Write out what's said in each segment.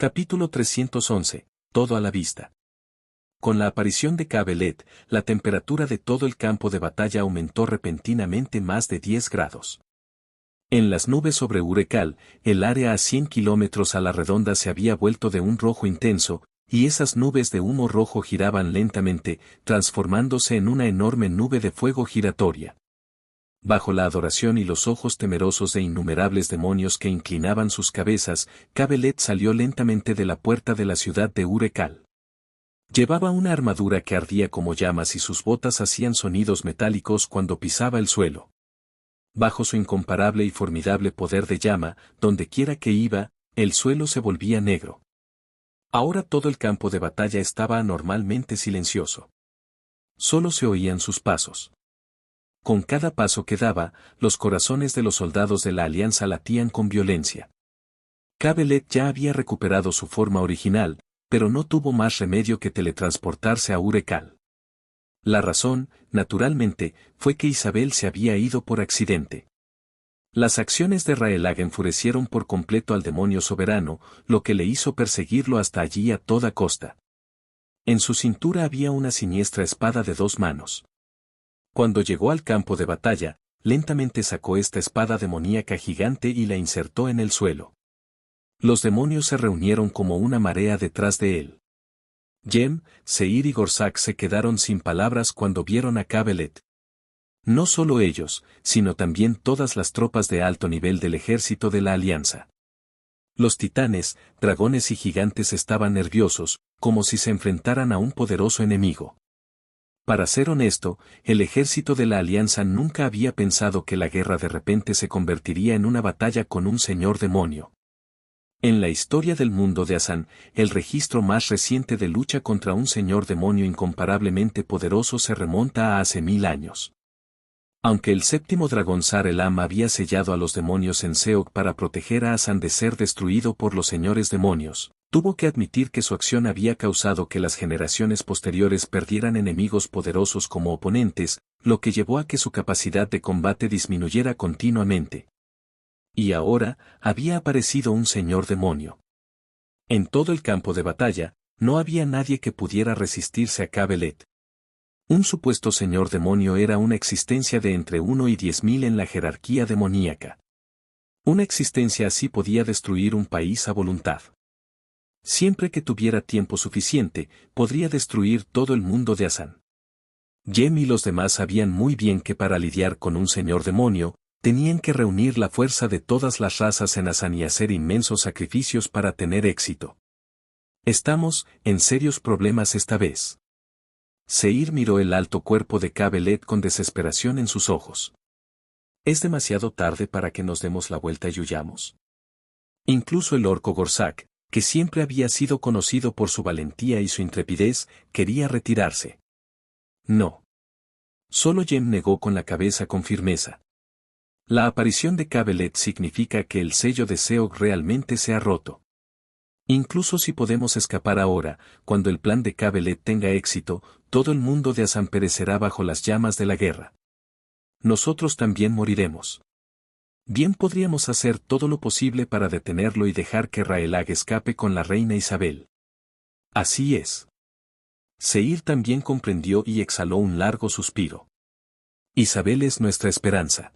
Capítulo 311. Todo a la vista. Con la aparición de Cabelet, la temperatura de todo el campo de batalla aumentó repentinamente más de 10 grados. En las nubes sobre Urecal, el área a 100 kilómetros a la redonda se había vuelto de un rojo intenso, y esas nubes de humo rojo giraban lentamente, transformándose en una enorme nube de fuego giratoria. Bajo la adoración y los ojos temerosos de innumerables demonios que inclinaban sus cabezas, Cabelet salió lentamente de la puerta de la ciudad de Urecal. Llevaba una armadura que ardía como llamas y sus botas hacían sonidos metálicos cuando pisaba el suelo. Bajo su incomparable y formidable poder de llama, dondequiera que iba, el suelo se volvía negro. Ahora todo el campo de batalla estaba anormalmente silencioso. Solo se oían sus pasos. Con cada paso que daba, los corazones de los soldados de la Alianza latían con violencia. Cabelet ya había recuperado su forma original, pero no tuvo más remedio que teletransportarse a Urecal. La razón, naturalmente, fue que Isabel se había ido por accidente. Las acciones de Raelag enfurecieron por completo al demonio soberano, lo que le hizo perseguirlo hasta allí a toda costa. En su cintura había una siniestra espada de 2 manos. Cuando llegó al campo de batalla, lentamente sacó esta espada demoníaca gigante y la insertó en el suelo. Los demonios se reunieron como una marea detrás de él. Jem, Seir y Gorsak se quedaron sin palabras cuando vieron a Cabelet. No solo ellos, sino también todas las tropas de alto nivel del ejército de la Alianza. Los titanes, dragones y gigantes estaban nerviosos, como si se enfrentaran a un poderoso enemigo. Para ser honesto, el ejército de la Alianza nunca había pensado que la guerra de repente se convertiría en una batalla con un señor demonio. En la historia del mundo de Asan, el registro más reciente de lucha contra un señor demonio incomparablemente poderoso se remonta a hace 1000 años. Aunque el séptimo dragón Sar-Elam había sellado a los demonios en Seog para proteger a Asan de ser destruido por los señores demonios, tuvo que admitir que su acción había causado que las generaciones posteriores perdieran enemigos poderosos como oponentes, lo que llevó a que su capacidad de combate disminuyera continuamente. Y ahora, había aparecido un señor demonio. En todo el campo de batalla, no había nadie que pudiera resistirse a Cabelet. Un supuesto señor demonio era una existencia de entre 1 y 10.000 en la jerarquía demoníaca. Una existencia así podía destruir un país a voluntad. Siempre que tuviera tiempo suficiente, podría destruir todo el mundo de Asan. Jem y los demás sabían muy bien que para lidiar con un señor demonio, tenían que reunir la fuerza de todas las razas en Asan y hacer inmensos sacrificios para tener éxito. Estamos en serios problemas esta vez. Seir miró el alto cuerpo de Cabelet con desesperación en sus ojos. ¿Es demasiado tarde para que nos demos la vuelta y huyamos? Incluso el orco Gorsak, que siempre había sido conocido por su valentía y su intrepidez, quería retirarse. No. Solo Jem negó con la cabeza con firmeza. La aparición de Cabelet significa que el sello de Seog realmente se ha roto. Incluso si podemos escapar ahora, cuando el plan de Cabelet tenga éxito, todo el mundo de Asan perecerá bajo las llamas de la guerra. Nosotros también moriremos. Bien podríamos hacer todo lo posible para detenerlo y dejar que Raelag escape con la reina Isabel. Así es. Seir también comprendió y exhaló un largo suspiro. Isabel es nuestra esperanza.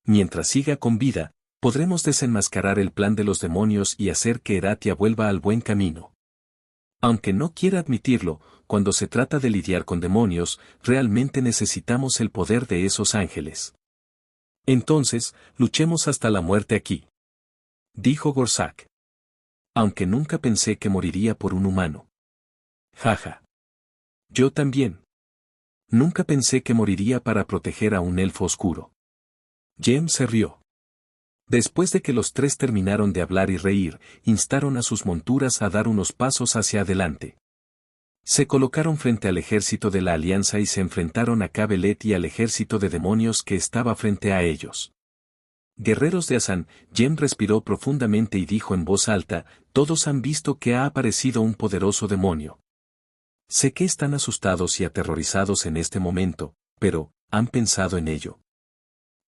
Mientras siga con vida, podremos desenmascarar el plan de los demonios y hacer que Eratia vuelva al buen camino. Aunque no quiera admitirlo, cuando se trata de lidiar con demonios, realmente necesitamos el poder de esos ángeles. Entonces, luchemos hasta la muerte aquí. Dijo Gorsak. Aunque nunca pensé que moriría por un humano. Jaja. Yo también. Nunca pensé que moriría para proteger a un elfo oscuro. Jem se rió. Después de que los tres terminaron de hablar y reír, instaron a sus monturas a dar unos pasos hacia adelante. Se colocaron frente al ejército de la Alianza y se enfrentaron a Cabelet y al ejército de demonios que estaba frente a ellos. Guerreros de Asan, Jem respiró profundamente y dijo en voz alta, todos han visto que ha aparecido un poderoso demonio. Sé que están asustados y aterrorizados en este momento, pero, ¿han pensado en ello?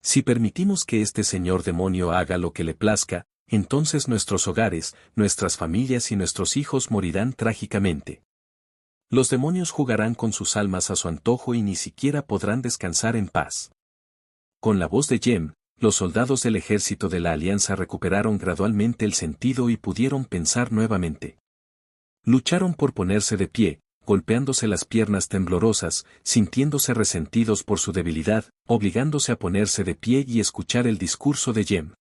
Si permitimos que este señor demonio haga lo que le plazca, entonces nuestros hogares, nuestras familias y nuestros hijos morirán trágicamente. Los demonios jugarán con sus almas a su antojo y ni siquiera podrán descansar en paz. Con la voz de Jem, los soldados del ejército de la Alianza recuperaron gradualmente el sentido y pudieron pensar nuevamente. Lucharon por ponerse de pie, golpeándose las piernas temblorosas, sintiéndose resentidos por su debilidad, obligándose a ponerse de pie y escuchar el discurso de Jem.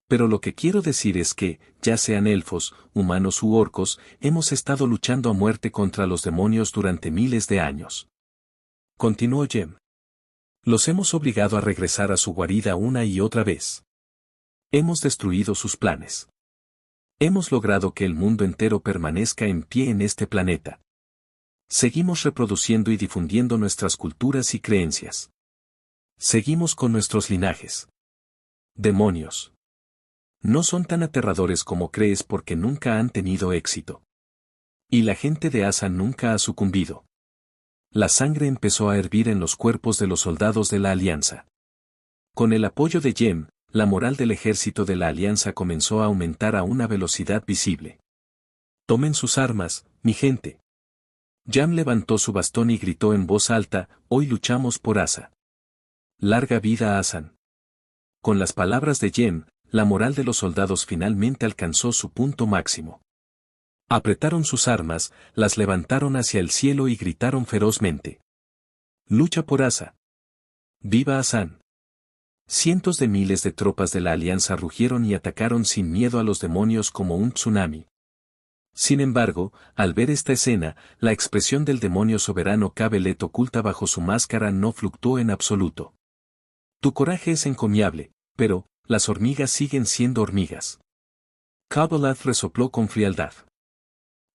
Pero lo que quiero decir es que, ya sean elfos, humanos u orcos, hemos estado luchando a muerte contra los demonios durante miles de años. Continuó Jem. Los hemos obligado a regresar a su guarida una y otra vez. Hemos destruido sus planes. Hemos logrado que el mundo entero permanezca en pie en este planeta. Seguimos reproduciendo y difundiendo nuestras culturas y creencias. Seguimos con nuestros linajes. Demonios. No son tan aterradores como crees porque nunca han tenido éxito. Y la gente de Asa nunca ha sucumbido. La sangre empezó a hervir en los cuerpos de los soldados de la Alianza. Con el apoyo de Jem, la moral del ejército de la Alianza comenzó a aumentar a una velocidad visible. Tomen sus armas, mi gente. Jem levantó su bastón y gritó en voz alta, hoy luchamos por Asa. Larga vida a Asan. Con las palabras de Jem, la moral de los soldados finalmente alcanzó su punto máximo. Apretaron sus armas, las levantaron hacia el cielo y gritaron ferozmente. ¡Lucha por Asa! ¡Viva Asan! Cientos de miles de tropas de la Alianza rugieron y atacaron sin miedo a los demonios como un tsunami. Sin embargo, al ver esta escena, la expresión del demonio soberano Cabelet oculta bajo su máscara no fluctuó en absoluto. Tu coraje es encomiable, pero, las hormigas siguen siendo hormigas. Cabelet resopló con frialdad.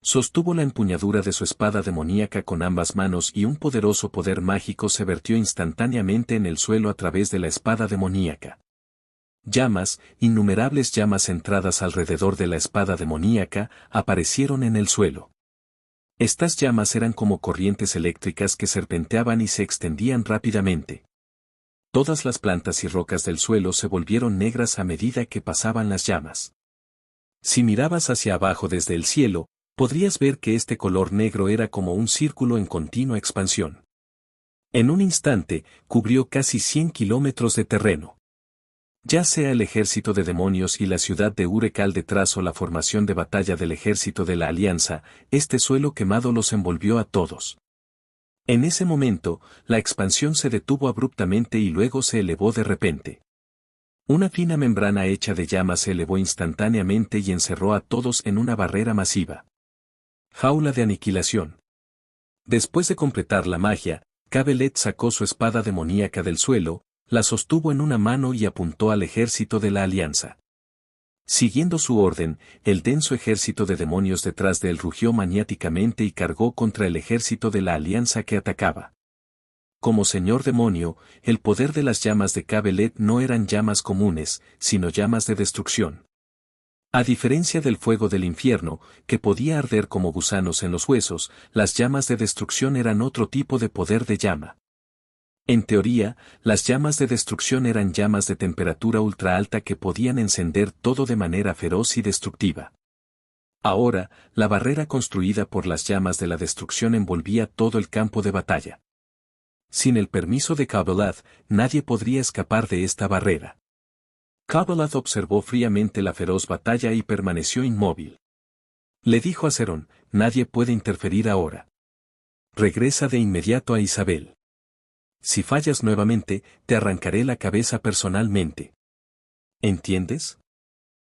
Sostuvo la empuñadura de su espada demoníaca con ambas manos y un poderoso poder mágico se vertió instantáneamente en el suelo a través de la espada demoníaca. Llamas, innumerables llamas centradas alrededor de la espada demoníaca, aparecieron en el suelo. Estas llamas eran como corrientes eléctricas que serpenteaban y se extendían rápidamente. Todas las plantas y rocas del suelo se volvieron negras a medida que pasaban las llamas. Si mirabas hacia abajo desde el cielo, podrías ver que este color negro era como un círculo en continua expansión. En un instante, cubrió casi 100 kilómetros de terreno. Ya sea el ejército de demonios y la ciudad de Urecal detrás o la formación de batalla del ejército de la Alianza, este suelo quemado los envolvió a todos. En ese momento, la expansión se detuvo abruptamente y luego se elevó de repente. Una fina membrana hecha de llamas se elevó instantáneamente y encerró a todos en una barrera masiva. Jaula de aniquilación. Después de completar la magia, Cabelet sacó su espada demoníaca del suelo, la sostuvo en una mano y apuntó al ejército de la Alianza. Siguiendo su orden, el denso ejército de demonios detrás de él rugió maniáticamente y cargó contra el ejército de la Alianza que atacaba. Como señor demonio, el poder de las llamas de Cabelet no eran llamas comunes, sino llamas de destrucción. A diferencia del fuego del infierno, que podía arder como gusanos en los huesos, las llamas de destrucción eran otro tipo de poder de llama. En teoría, las llamas de destrucción eran llamas de temperatura ultra alta que podían encender todo de manera feroz y destructiva. Ahora, la barrera construida por las llamas de la destrucción envolvía todo el campo de batalla. Sin el permiso de Cabelet, nadie podría escapar de esta barrera. Cabelet observó fríamente la feroz batalla y permaneció inmóvil. Le dijo a Cerón, nadie puede interferir ahora. Regresa de inmediato a Isabel. Si fallas nuevamente, te arrancaré la cabeza personalmente. ¿Entiendes?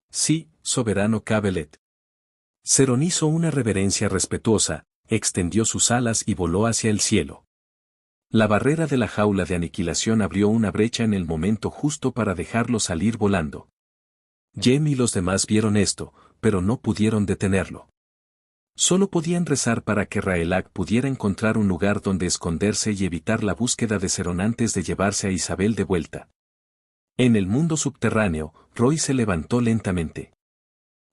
Sí, soberano Cabelet. Cerón hizo una reverencia respetuosa, extendió sus alas y voló hacia el cielo. La barrera de la jaula de aniquilación abrió una brecha en el momento justo para dejarlo salir volando. Jem y los demás vieron esto, pero no pudieron detenerlo. Solo podían rezar para que Raelak pudiera encontrar un lugar donde esconderse y evitar la búsqueda de Cerón antes de llevarse a Isabel de vuelta. En el mundo subterráneo, Roy se levantó lentamente.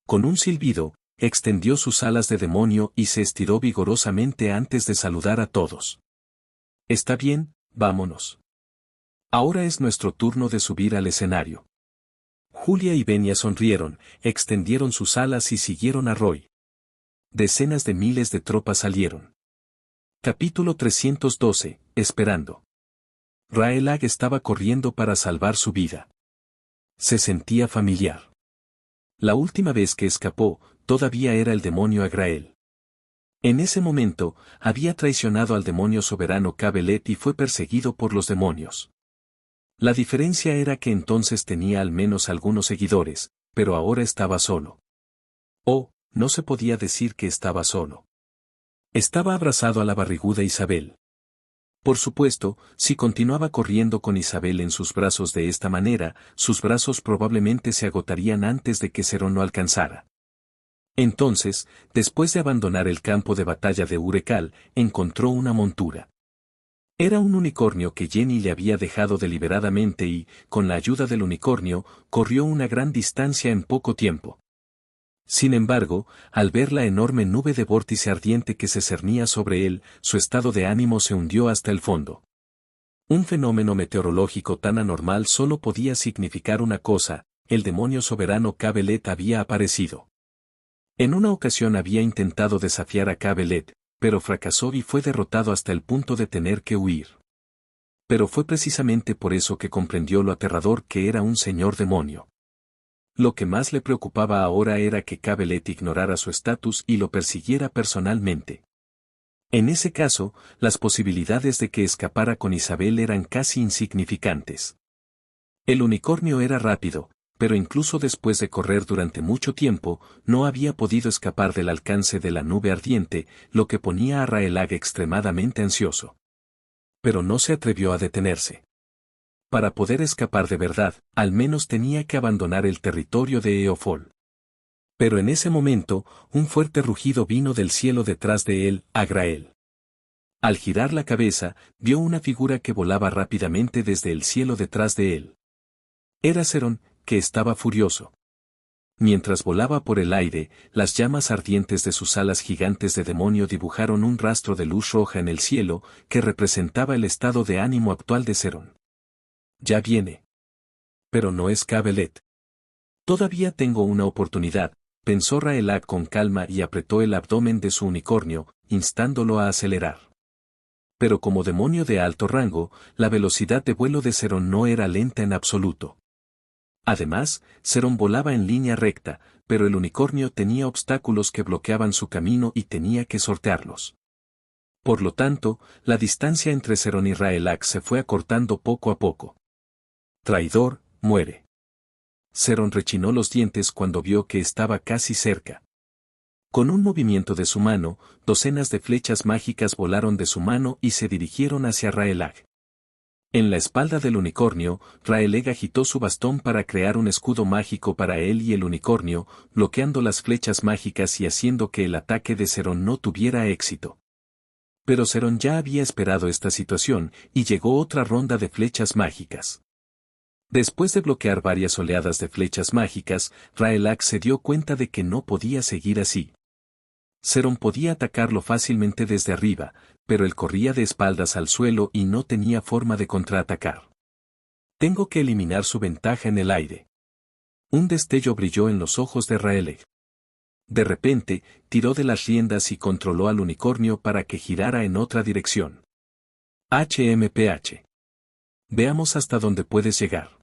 Con un silbido, extendió sus alas de demonio y se estiró vigorosamente antes de saludar a todos. Está bien, vámonos. Ahora es nuestro turno de subir al escenario. Julia y Venia sonrieron, extendieron sus alas y siguieron a Roy. Decenas de miles de tropas salieron. Capítulo 312, esperando. Raelag estaba corriendo para salvar su vida. Se sentía familiar. La última vez que escapó, todavía era el demonio Agrael. En ese momento, había traicionado al demonio soberano Cabelet y fue perseguido por los demonios. La diferencia era que entonces tenía al menos algunos seguidores, pero ahora estaba solo. Oh, no se podía decir que estaba solo. Estaba abrazado a la barriguda Isabel. Por supuesto, si continuaba corriendo con Isabel en sus brazos de esta manera, sus brazos probablemente se agotarían antes de que Serón lo alcanzara. Entonces, después de abandonar el campo de batalla de Urecal, encontró una montura. Era un unicornio que Jenny le había dejado deliberadamente y, con la ayuda del unicornio, corrió una gran distancia en poco tiempo. Sin embargo, al ver la enorme nube de vórtice ardiente que se cernía sobre él, su estado de ánimo se hundió hasta el fondo. Un fenómeno meteorológico tan anormal solo podía significar una cosa: el demonio soberano Cabelet había aparecido. En una ocasión había intentado desafiar a Cabelet, pero fracasó y fue derrotado hasta el punto de tener que huir. Pero fue precisamente por eso que comprendió lo aterrador que era un señor demonio. Lo que más le preocupaba ahora era que Cabelet ignorara su estatus y lo persiguiera personalmente. En ese caso, las posibilidades de que escapara con Isabel eran casi insignificantes. El unicornio era rápido, pero incluso después de correr durante mucho tiempo, no había podido escapar del alcance de la nube ardiente, lo que ponía a Raelag extremadamente ansioso. Pero no se atrevió a detenerse. Para poder escapar de verdad, al menos tenía que abandonar el territorio de Eofol. Pero en ese momento, un fuerte rugido vino del cielo detrás de él, Agrael. Al girar la cabeza, vio una figura que volaba rápidamente desde el cielo detrás de él. Era Serón, que estaba furioso. Mientras volaba por el aire, las llamas ardientes de sus alas gigantes de demonio dibujaron un rastro de luz roja en el cielo, que representaba el estado de ánimo actual de Serón. Ya viene. Pero no es Cabelet. Todavía tengo una oportunidad, pensó Raelag con calma y apretó el abdomen de su unicornio, instándolo a acelerar. Pero como demonio de alto rango, la velocidad de vuelo de Serón no era lenta en absoluto. Además, Serón volaba en línea recta, pero el unicornio tenía obstáculos que bloqueaban su camino y tenía que sortearlos. Por lo tanto, la distancia entre Serón y Raelag se fue acortando poco a poco. Traidor, muere. Serón rechinó los dientes cuando vio que estaba casi cerca. Con un movimiento de su mano, docenas de flechas mágicas volaron de su mano y se dirigieron hacia Raelag. En la espalda del unicornio, Raelag agitó su bastón para crear un escudo mágico para él y el unicornio, bloqueando las flechas mágicas y haciendo que el ataque de Serón no tuviera éxito. Pero Serón ya había esperado esta situación, y llegó otra ronda de flechas mágicas. Después de bloquear varias oleadas de flechas mágicas, Raelag se dio cuenta de que no podía seguir así. Serón podía atacarlo fácilmente desde arriba, pero él corría de espaldas al suelo y no tenía forma de contraatacar. Tengo que eliminar su ventaja en el aire. Un destello brilló en los ojos de Raelag. De repente, tiró de las riendas y controló al unicornio para que girara en otra dirección. HMPH. Veamos hasta dónde puedes llegar.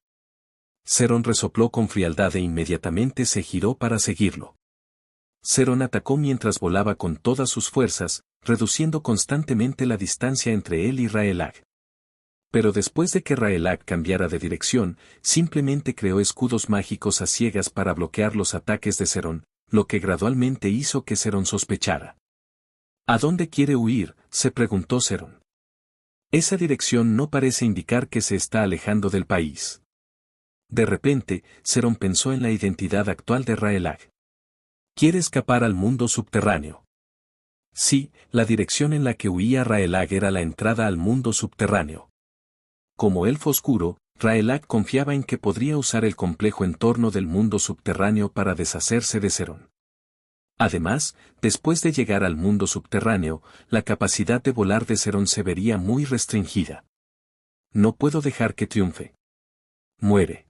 Serón resopló con frialdad e inmediatamente se giró para seguirlo. Serón atacó mientras volaba con todas sus fuerzas, reduciendo constantemente la distancia entre él y Raelag. Pero después de que Raelag cambiara de dirección, simplemente creó escudos mágicos a ciegas para bloquear los ataques de Serón, lo que gradualmente hizo que Serón sospechara. ¿A dónde quiere huir?, se preguntó Serón. Esa dirección no parece indicar que se está alejando del país. De repente, Serón pensó en la identidad actual de Raelag. Quiere escapar al mundo subterráneo. Sí, la dirección en la que huía Raelag era la entrada al mundo subterráneo. Como elfo oscuro, Raelag confiaba en que podría usar el complejo entorno del mundo subterráneo para deshacerse de Serón. Además, después de llegar al mundo subterráneo, la capacidad de volar de Serón se vería muy restringida. No puedo dejar que triunfe. Muere.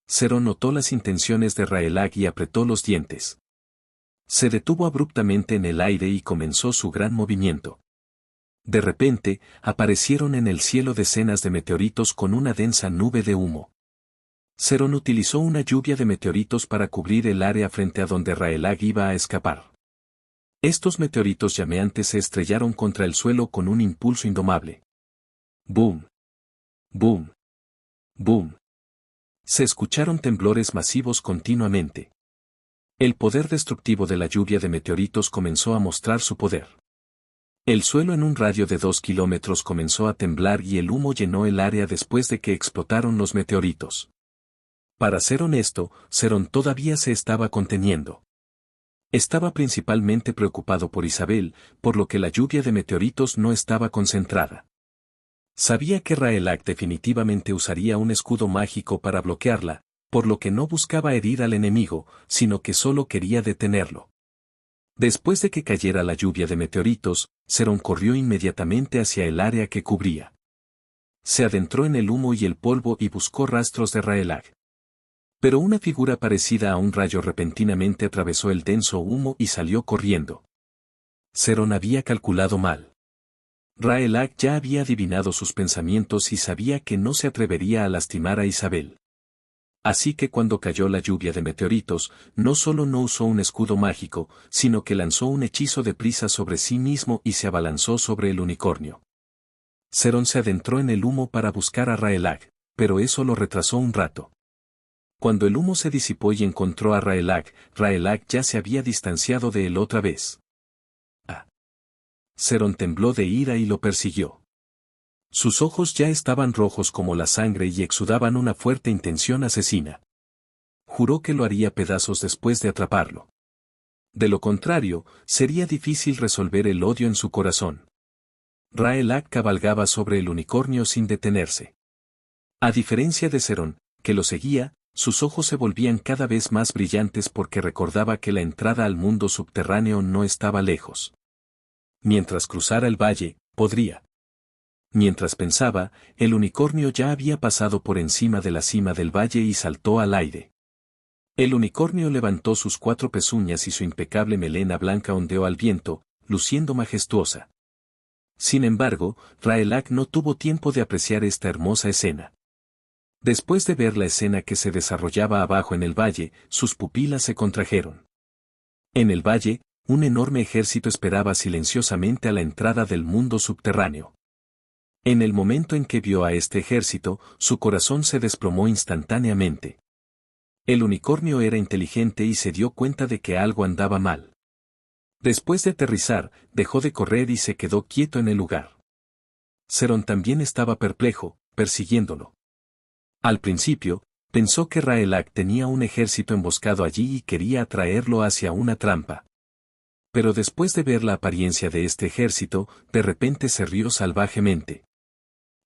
Zero notó las intenciones de Raelag y apretó los dientes. Se detuvo abruptamente en el aire y comenzó su gran movimiento. De repente, aparecieron en el cielo decenas de meteoritos con una densa nube de humo. Zeron utilizó una lluvia de meteoritos para cubrir el área frente a donde Raelag iba a escapar. Estos meteoritos llameantes se estrellaron contra el suelo con un impulso indomable. ¡Boom! ¡Boom! ¡Boom! Se escucharon temblores masivos continuamente. El poder destructivo de la lluvia de meteoritos comenzó a mostrar su poder. El suelo en un radio de 2 kilómetros comenzó a temblar y el humo llenó el área después de que explotaron los meteoritos. Para ser honesto, Zeron todavía se estaba conteniendo. Estaba principalmente preocupado por Isabel, por lo que la lluvia de meteoritos no estaba concentrada. Sabía que Raelag definitivamente usaría un escudo mágico para bloquearla, por lo que no buscaba herir al enemigo, sino que solo quería detenerlo. Después de que cayera la lluvia de meteoritos, Zeron corrió inmediatamente hacia el área que cubría. Se adentró en el humo y el polvo y buscó rastros de Raelag. Pero una figura parecida a un rayo repentinamente atravesó el denso humo y salió corriendo. Zeron había calculado mal. Raelag ya había adivinado sus pensamientos y sabía que no se atrevería a lastimar a Isabel. Así que cuando cayó la lluvia de meteoritos, no solo no usó un escudo mágico, sino que lanzó un hechizo de prisa sobre sí mismo y se abalanzó sobre el unicornio. Zeron se adentró en el humo para buscar a Raelag, pero eso lo retrasó un rato. Cuando el humo se disipó y encontró a Raelag, Raelag ya se había distanciado de él otra vez. Zeron tembló de ira y lo persiguió. Sus ojos ya estaban rojos como la sangre y exudaban una fuerte intención asesina. Juró que lo haría pedazos después de atraparlo. De lo contrario, sería difícil resolver el odio en su corazón. Raelag cabalgaba sobre el unicornio sin detenerse. A diferencia de Zeron, que lo seguía, sus ojos se volvían cada vez más brillantes porque recordaba que la entrada al mundo subterráneo no estaba lejos. Mientras cruzara el valle, podría. Mientras pensaba, el unicornio ya había pasado por encima de la cima del valle y saltó al aire. El unicornio levantó sus 4 pezuñas y su impecable melena blanca ondeó al viento, luciendo majestuosa. Sin embargo, Raelag no tuvo tiempo de apreciar esta hermosa escena. Después de ver la escena que se desarrollaba abajo en el valle, sus pupilas se contrajeron. En el valle, un enorme ejército esperaba silenciosamente a la entrada del mundo subterráneo. En el momento en que vio a este ejército, su corazón se desplomó instantáneamente. El unicornio era inteligente y se dio cuenta de que algo andaba mal. Después de aterrizar, dejó de correr y se quedó quieto en el lugar. Zeron también estaba perplejo, persiguiéndolo. Al principio, pensó que Raelag tenía un ejército emboscado allí y quería atraerlo hacia una trampa. Pero después de ver la apariencia de este ejército, de repente se rió salvajemente.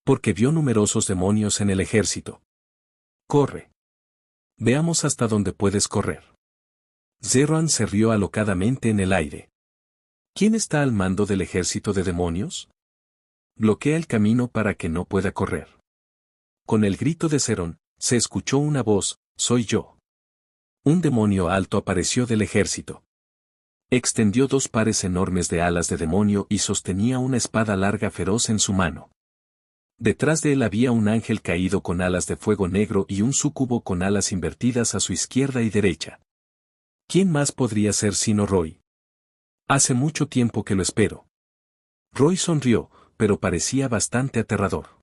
Porque vio numerosos demonios en el ejército. ¡Corre! Veamos hasta dónde puedes correr. Zeron se rió alocadamente en el aire. ¿Quién está al mando del ejército de demonios? Bloquea el camino para que no pueda correr. Con el grito de Zeron, se escuchó una voz: «Soy yo». Un demonio alto apareció del ejército. Extendió 2 pares enormes de alas de demonio y sostenía una espada larga feroz en su mano. Detrás de él había un ángel caído con alas de fuego negro y un súcubo con alas invertidas a su izquierda y derecha. ¿Quién más podría ser sino Roy? Hace mucho tiempo que lo espero. Roy sonrió, pero parecía bastante aterrador.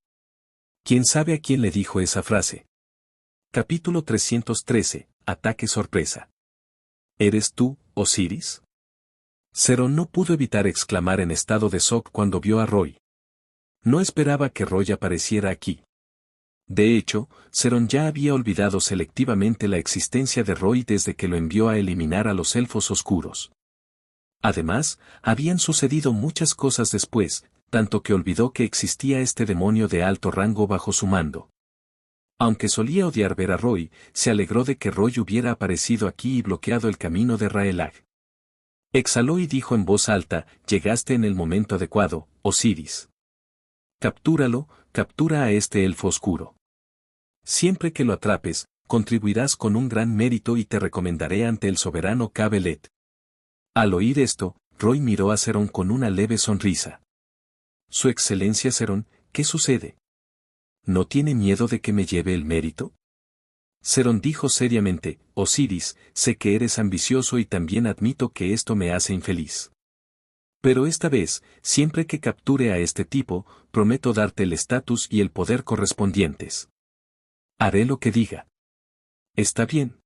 ¿Quién sabe a quién le dijo esa frase? Capítulo 313, Ataque sorpresa. ¿Eres tú, Osiris? Zeron no pudo evitar exclamar en estado de shock cuando vio a Roy. No esperaba que Roy apareciera aquí. De hecho, Zeron ya había olvidado selectivamente la existencia de Roy desde que lo envió a eliminar a los elfos oscuros. Además, habían sucedido muchas cosas después, tanto que olvidó que existía este demonio de alto rango bajo su mando. Aunque solía odiar ver a Roy, se alegró de que Roy hubiera aparecido aquí y bloqueado el camino de Raelag. Exhaló y dijo en voz alta: «Llegaste en el momento adecuado, Osiris. Captúralo, captura a este elfo oscuro. Siempre que lo atrapes, contribuirás con un gran mérito y te recomendaré ante el soberano Cabelet. Al oír esto, Roy miró a Seron con una leve sonrisa. Su excelencia Seron, ¿qué sucede? ¿No tiene miedo de que me lleve el mérito? Seron dijo seriamente, Osiris, sé que eres ambicioso y también admito que esto me hace infeliz. Pero esta vez, siempre que capture a este tipo, prometo darte el estatus y el poder correspondientes. Haré lo que diga. Está bien.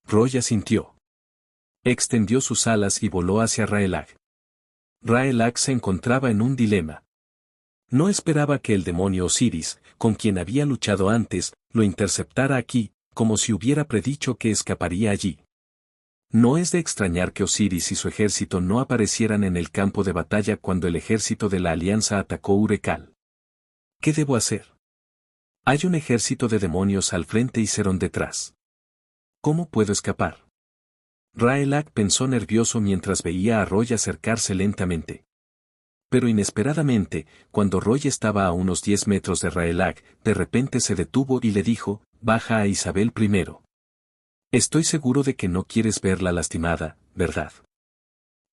Roy asintió. Extendió sus alas y voló hacia Raelag. Raelag se encontraba en un dilema. No esperaba que el demonio Osiris, con quien había luchado antes, lo interceptara aquí, como si hubiera predicho que escaparía allí. No es de extrañar que Osiris y su ejército no aparecieran en el campo de batalla cuando el ejército de la Alianza atacó Urekal. ¿Qué debo hacer? Hay un ejército de demonios al frente y Seron detrás. ¿Cómo puedo escapar? Raelag pensó nervioso mientras veía a Roy acercarse lentamente. Pero inesperadamente, cuando Roy estaba a unos 10 metros de Raelag, de repente se detuvo y le dijo, baja a Isabel primero. Estoy seguro de que no quieres verla lastimada, ¿verdad?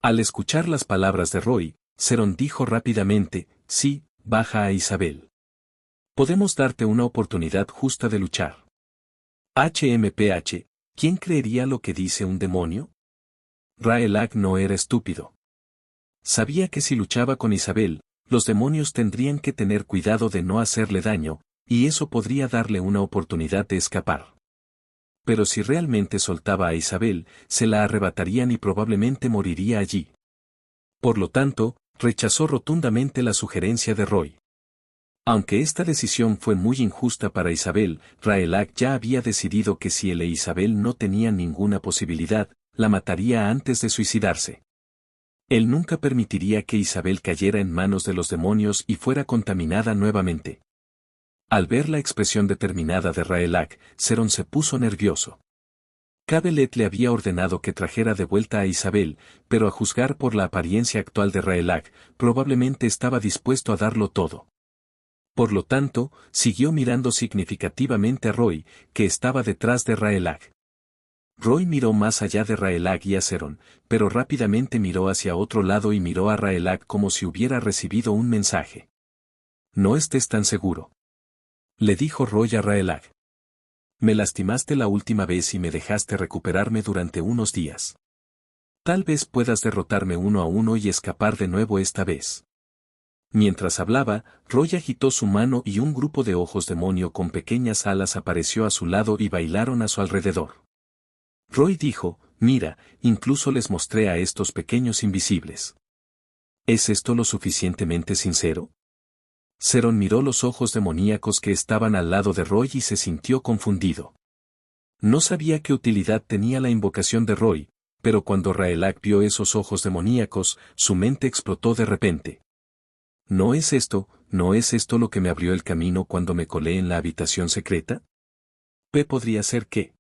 Al escuchar las palabras de Roy, Seron dijo rápidamente, sí, baja a Isabel. Podemos darte una oportunidad justa de luchar. HMPH, ¿quién creería lo que dice un demonio? Raelag no era estúpido. Sabía que si luchaba con Isabel, los demonios tendrían que tener cuidado de no hacerle daño, y eso podría darle una oportunidad de escapar. Pero si realmente soltaba a Isabel, se la arrebatarían y probablemente moriría allí. Por lo tanto, rechazó rotundamente la sugerencia de Roy. Aunque esta decisión fue muy injusta para Isabel, Raelag ya había decidido que si él e Isabel no tenían ninguna posibilidad, la mataría antes de suicidarse. Él nunca permitiría que Isabel cayera en manos de los demonios y fuera contaminada nuevamente. Al ver la expresión determinada de Raelag, Seron se puso nervioso. Cabelet le había ordenado que trajera de vuelta a Isabel, pero a juzgar por la apariencia actual de Raelag, probablemente estaba dispuesto a darlo todo. Por lo tanto, siguió mirando significativamente a Roy, que estaba detrás de Raelag. Roy miró más allá de Raelag y a Seron, pero rápidamente miró hacia otro lado y miró a Raelag como si hubiera recibido un mensaje. No estés tan seguro. Le dijo Roy a Raelag. Me lastimaste la última vez y me dejaste recuperarme durante unos días. Tal vez puedas derrotarme 1-1 y escapar de nuevo esta vez. Mientras hablaba, Roy agitó su mano y un grupo de ojos demonio con pequeñas alas apareció a su lado y bailaron a su alrededor. Roy dijo, mira, incluso les mostré a estos pequeños invisibles. ¿Es esto lo suficientemente sincero? Seron miró los ojos demoníacos que estaban al lado de Roy y se sintió confundido. No sabía qué utilidad tenía la invocación de Roy, pero cuando Raelag vio esos ojos demoníacos, su mente explotó de repente. ¿No es esto lo que me abrió el camino cuando me colé en la habitación secreta? ¿Podría ser qué?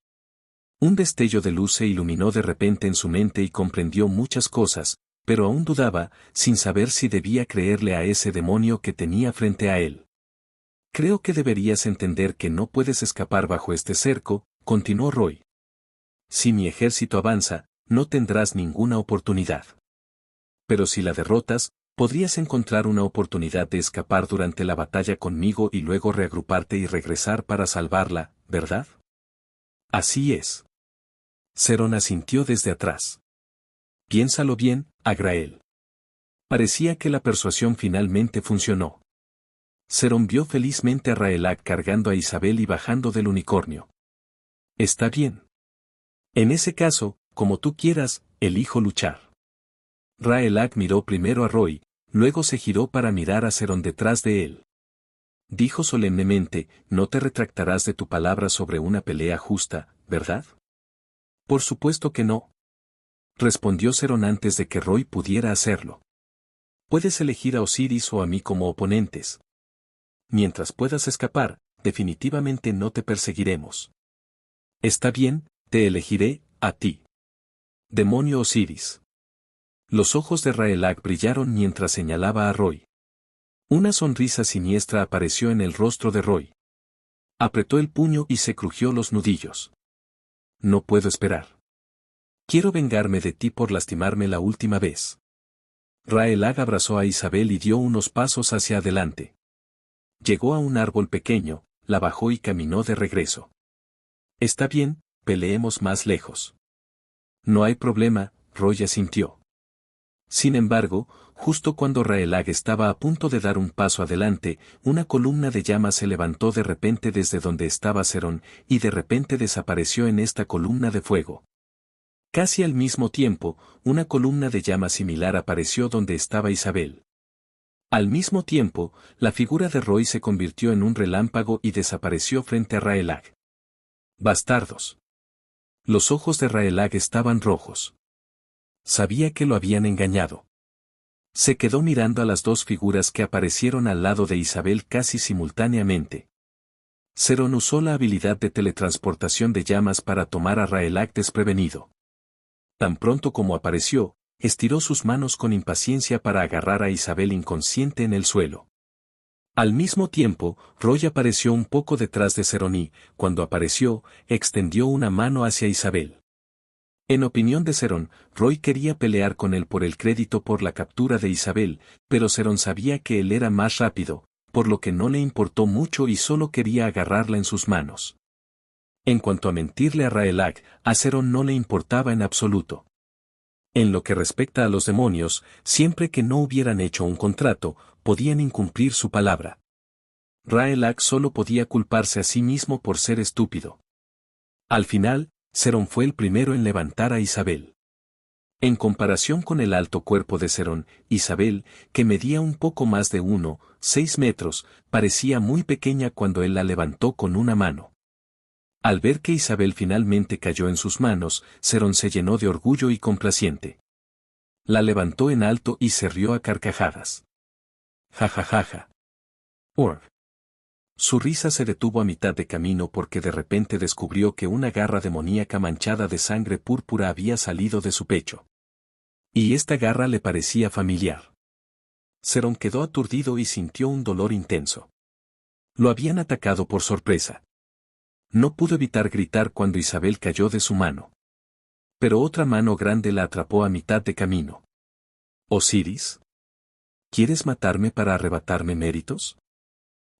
Un destello de luz se iluminó de repente en su mente y comprendió muchas cosas, pero aún dudaba, sin saber si debía creerle a ese demonio que tenía frente a él. Creo que deberías entender que no puedes escapar bajo este cerco, continuó Roy. Si mi ejército avanza, no tendrás ninguna oportunidad. Pero si la derrotas, podrías encontrar una oportunidad de escapar durante la batalla conmigo y luego reagruparte y regresar para salvarla, ¿verdad? Así es. Seron asintió desde atrás. Piénsalo bien, Agrael. Parecía que la persuasión finalmente funcionó. Seron vio felizmente a Raelag cargando a Isabel y bajando del unicornio. Está bien. En ese caso, como tú quieras, elijo luchar. Raelag miró primero a Roy, luego se giró para mirar a Seron detrás de él. Dijo solemnemente, no te retractarás de tu palabra sobre una pelea justa, ¿verdad? Por supuesto que no. Respondió Seron antes de que Roy pudiera hacerlo. Puedes elegir a Osiris o a mí como oponentes. Mientras puedas escapar, definitivamente no te perseguiremos. Está bien, te elegiré, a ti. Demonio Osiris. Los ojos de Raelag brillaron mientras señalaba a Roy. Una sonrisa siniestra apareció en el rostro de Roy. Apretó el puño y se crujió los nudillos. No puedo esperar. Quiero vengarme de ti por lastimarme la última vez. Raelag abrazó a Isabel y dio unos pasos hacia adelante. Llegó a un árbol pequeño, la bajó y caminó de regreso. Está bien, peleemos más lejos. No hay problema, Roy asintió. Sin embargo, justo cuando Raelag estaba a punto de dar un paso adelante, una columna de llamas se levantó de repente desde donde estaba Serón, y de repente desapareció en esta columna de fuego. Casi al mismo tiempo, una columna de llamas similar apareció donde estaba Isabel. Al mismo tiempo, la figura de Roy se convirtió en un relámpago y desapareció frente a Raelag. Bastardos. Los ojos de Raelag estaban rojos. Sabía que lo habían engañado. Se quedó mirando a las dos figuras que aparecieron al lado de Isabel casi simultáneamente. Serón usó la habilidad de teletransportación de llamas para tomar a Raelag desprevenido. Tan pronto como apareció, estiró sus manos con impaciencia para agarrar a Isabel inconsciente en el suelo. Al mismo tiempo, Roy apareció un poco detrás de Serón y, cuando apareció, extendió una mano hacia Isabel. En opinión de Serón, Roy quería pelear con él por el crédito por la captura de Isabel, pero Serón sabía que él era más rápido, por lo que no le importó mucho y solo quería agarrarla en sus manos. En cuanto a mentirle a Raelag, a Serón no le importaba en absoluto. En lo que respecta a los demonios, siempre que no hubieran hecho un contrato, podían incumplir su palabra. Raelag solo podía culparse a sí mismo por ser estúpido. Al final, Serón fue el primero en levantar a Isabel. En comparación con el alto cuerpo de Serón, Isabel, que medía un poco más de 1,6 metros, parecía muy pequeña cuando él la levantó con una mano. Al ver que Isabel finalmente cayó en sus manos, Serón se llenó de orgullo y complaciente. La levantó en alto y se rió a carcajadas. Ja ja ja ja. Org. Su risa se detuvo a mitad de camino porque de repente descubrió que una garra demoníaca manchada de sangre púrpura había salido de su pecho. Y esta garra le parecía familiar. Serón quedó aturdido y sintió un dolor intenso. Lo habían atacado por sorpresa. No pudo evitar gritar cuando Isabel cayó de su mano. Pero otra mano grande la atrapó a mitad de camino. ¿Osiris? ¿Quieres matarme para arrebatarme méritos?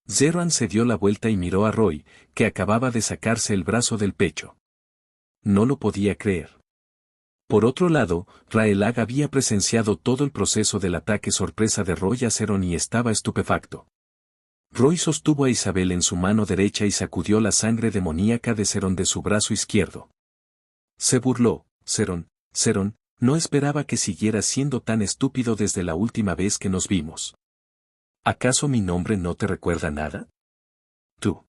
Zeran se dio la vuelta y miró a Roy, que acababa de sacarse el brazo del pecho. No lo podía creer. Por otro lado, Raelag había presenciado todo el proceso del ataque sorpresa de Roy a Serón y estaba estupefacto. Roy sostuvo a Isabel en su mano derecha y sacudió la sangre demoníaca de Serón de su brazo izquierdo. Se burló, Serón, no esperaba que siguieras siendo tan estúpido desde la última vez que nos vimos. ¿Acaso mi nombre no te recuerda nada? Tú.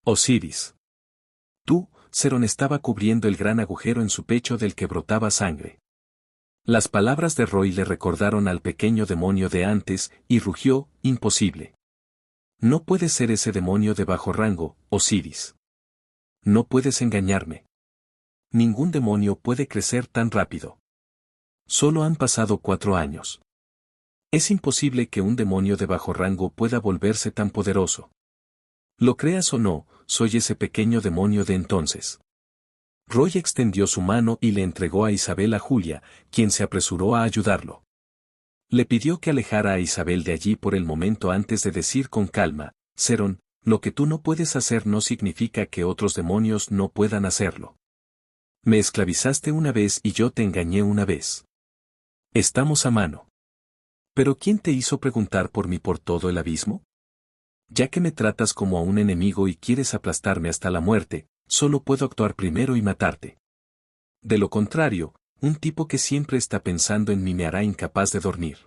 Osiris. Tú, Serón estaba cubriendo el gran agujero en su pecho del que brotaba sangre. Las palabras de Roy le recordaron al pequeño demonio de antes, y rugió, imposible. No puedes ser ese demonio de bajo rango, Osiris. No puedes engañarme. Ningún demonio puede crecer tan rápido. Solo han pasado 4 años. Es imposible que un demonio de bajo rango pueda volverse tan poderoso. Lo creas o no, soy ese pequeño demonio de entonces. Roy extendió su mano y le entregó a Isabel a Julia, quien se apresuró a ayudarlo. Le pidió que alejara a Isabel de allí por el momento antes de decir con calma, Serón, lo que tú no puedes hacer no significa que otros demonios no puedan hacerlo. Me esclavizaste una vez y yo te engañé una vez. Estamos a mano. ¿Pero quién te hizo preguntar por mí por todo el abismo? Ya que me tratas como a un enemigo y quieres aplastarme hasta la muerte, solo puedo actuar primero y matarte. De lo contrario, un tipo que siempre está pensando en mí me hará incapaz de dormir.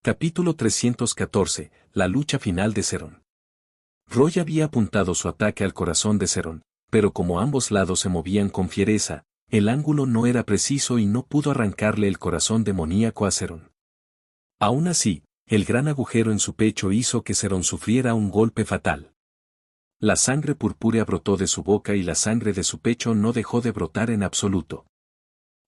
Capítulo 314, la lucha final de Serón. Roy había apuntado su ataque al corazón de Serón, pero como ambos lados se movían con fiereza, el ángulo no era preciso y no pudo arrancarle el corazón demoníaco a Serón. Aún así, el gran agujero en su pecho hizo que Serón sufriera un golpe fatal. La sangre purpúrea brotó de su boca y la sangre de su pecho no dejó de brotar en absoluto.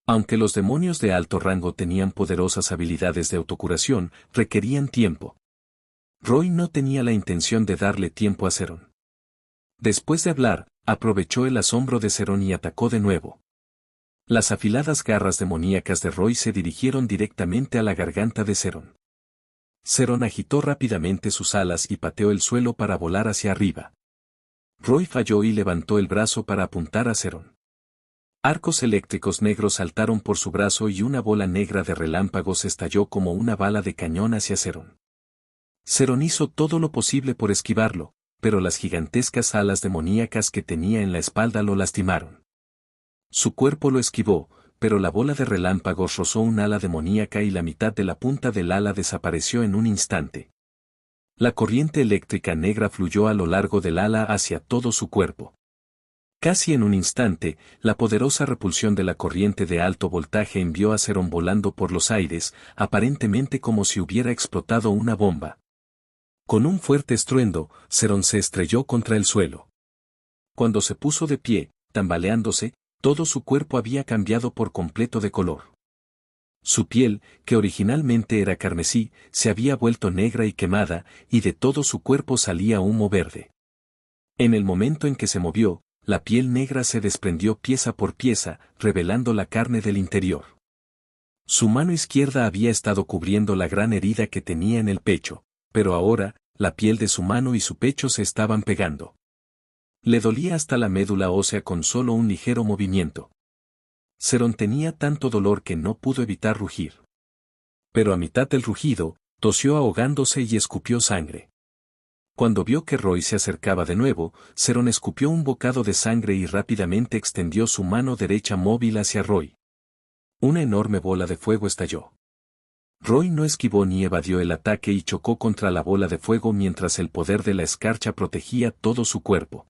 Aunque los demonios de alto rango tenían poderosas habilidades de autocuración, requerían tiempo. Roy no tenía la intención de darle tiempo a Serón. Después de hablar, aprovechó el asombro de Cerón y atacó de nuevo. Las afiladas garras demoníacas de Roy se dirigieron directamente a la garganta de Cerón. Cerón agitó rápidamente sus alas y pateó el suelo para volar hacia arriba. Roy falló y levantó el brazo para apuntar a Cerón. Arcos eléctricos negros saltaron por su brazo y una bola negra de relámpagos estalló como una bala de cañón hacia Cerón. Cerón hizo todo lo posible por esquivarlo, pero las gigantescas alas demoníacas que tenía en la espalda lo lastimaron. Su cuerpo lo esquivó, pero la bola de relámpagos rozó un ala demoníaca y la mitad de la punta del ala desapareció en un instante. La corriente eléctrica negra fluyó a lo largo del ala hacia todo su cuerpo. Casi en un instante, la poderosa repulsión de la corriente de alto voltaje envió a Cerón volando por los aires, aparentemente como si hubiera explotado una bomba. Con un fuerte estruendo, Cerón se estrelló contra el suelo. Cuando se puso de pie, tambaleándose, todo su cuerpo había cambiado por completo de color. Su piel, que originalmente era carmesí, se había vuelto negra y quemada, y de todo su cuerpo salía humo verde. En el momento en que se movió, la piel negra se desprendió pieza por pieza, revelando la carne del interior. Su mano izquierda había estado cubriendo la gran herida que tenía en el pecho, pero ahora, la piel de su mano y su pecho se estaban pegando. Le dolía hasta la médula ósea con solo un ligero movimiento. Cerón tenía tanto dolor que no pudo evitar rugir. Pero a mitad del rugido, tosió ahogándose y escupió sangre. Cuando vio que Roy se acercaba de nuevo, Cerón escupió un bocado de sangre y rápidamente extendió su mano derecha móvil hacia Roy. Una enorme bola de fuego estalló. Roy no esquivó ni evadió el ataque y chocó contra la bola de fuego mientras el poder de la escarcha protegía todo su cuerpo.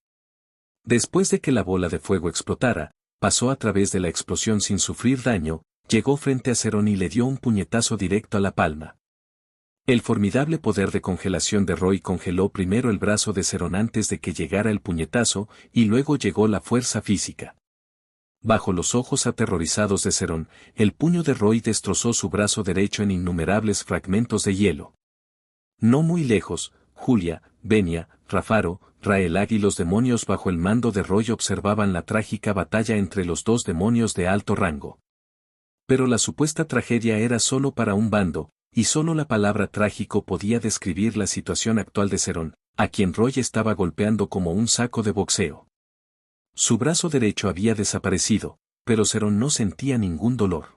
Después de que la bola de fuego explotara, pasó a través de la explosión sin sufrir daño, llegó frente a Cerón y le dio un puñetazo directo a la palma. El formidable poder de congelación de Roy congeló primero el brazo de Cerón antes de que llegara el puñetazo, y luego llegó la fuerza física. Bajo los ojos aterrorizados de Cerón, el puño de Roy destrozó su brazo derecho en innumerables fragmentos de hielo. No muy lejos, Julia, Venia, Rafaro, Raelag y los demonios bajo el mando de Roy observaban la trágica batalla entre los dos demonios de alto rango. Pero la supuesta tragedia era solo para un bando, y solo la palabra trágico podía describir la situación actual de Cerón, a quien Roy estaba golpeando como un saco de boxeo. Su brazo derecho había desaparecido, pero Cerón no sentía ningún dolor.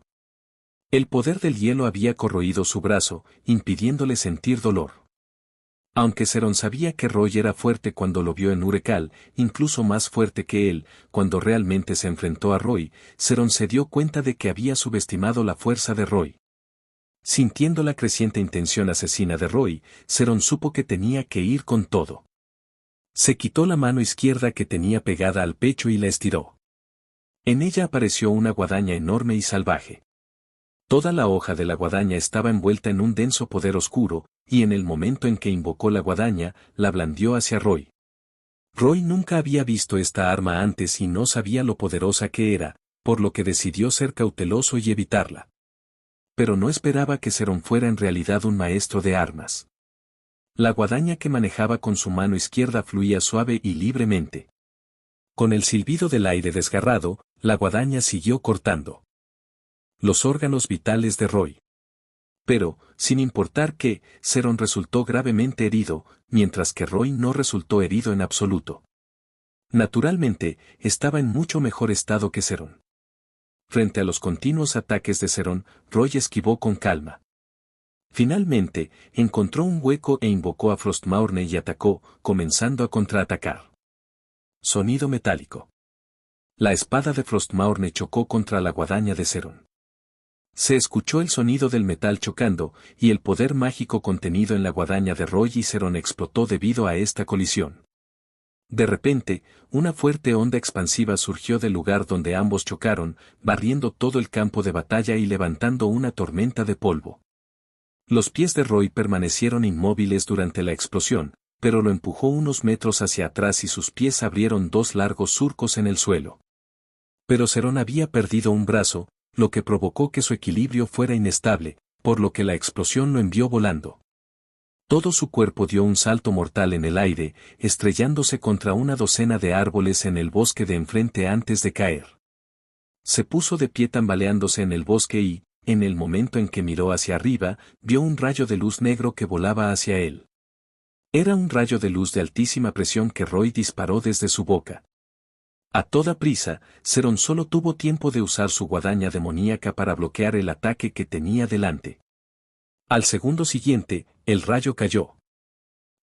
El poder del hielo había corroído su brazo, impidiéndole sentir dolor. Aunque Cerón sabía que Roy era fuerte cuando lo vio en Urecal, incluso más fuerte que él, cuando realmente se enfrentó a Roy, Cerón se dio cuenta de que había subestimado la fuerza de Roy. Sintiendo la creciente intención asesina de Roy, Cerón supo que tenía que ir con todo. Se quitó la mano izquierda que tenía pegada al pecho y la estiró. En ella apareció una guadaña enorme y salvaje. Toda la hoja de la guadaña estaba envuelta en un denso poder oscuro, y en el momento en que invocó la guadaña, la blandió hacia Roy. Roy nunca había visto esta arma antes y no sabía lo poderosa que era, por lo que decidió ser cauteloso y evitarla. Pero no esperaba que Cerón fuera en realidad un maestro de armas. La guadaña que manejaba con su mano izquierda fluía suave y libremente. Con el silbido del aire desgarrado, la guadaña siguió cortando los órganos vitales de Roy. Pero, sin importar que, Cerón resultó gravemente herido, mientras que Roy no resultó herido en absoluto. Naturalmente, estaba en mucho mejor estado que Cerón. Frente a los continuos ataques de Cerón, Roy esquivó con calma. Finalmente, encontró un hueco e invocó a Frostmourne y atacó, comenzando a contraatacar. Sonido metálico. La espada de Frostmourne chocó contra la guadaña de Cerón. Se escuchó el sonido del metal chocando, y el poder mágico contenido en la guadaña de Roy y Cerón explotó debido a esta colisión. De repente, una fuerte onda expansiva surgió del lugar donde ambos chocaron, barriendo todo el campo de batalla y levantando una tormenta de polvo. Los pies de Roy permanecieron inmóviles durante la explosión, pero lo empujó unos metros hacia atrás y sus pies abrieron dos largos surcos en el suelo. Pero Cerón había perdido un brazo, lo que provocó que su equilibrio fuera inestable, por lo que la explosión lo envió volando. Todo su cuerpo dio un salto mortal en el aire, estrellándose contra una docena de árboles en el bosque de enfrente antes de caer. Se puso de pie tambaleándose en el bosque y, en el momento en que miró hacia arriba, vio un rayo de luz negro que volaba hacia él. Era un rayo de luz de altísima presión que Roy disparó desde su boca. A toda prisa, Zeron solo tuvo tiempo de usar su guadaña demoníaca para bloquear el ataque que tenía delante. Al segundo siguiente, el rayo cayó.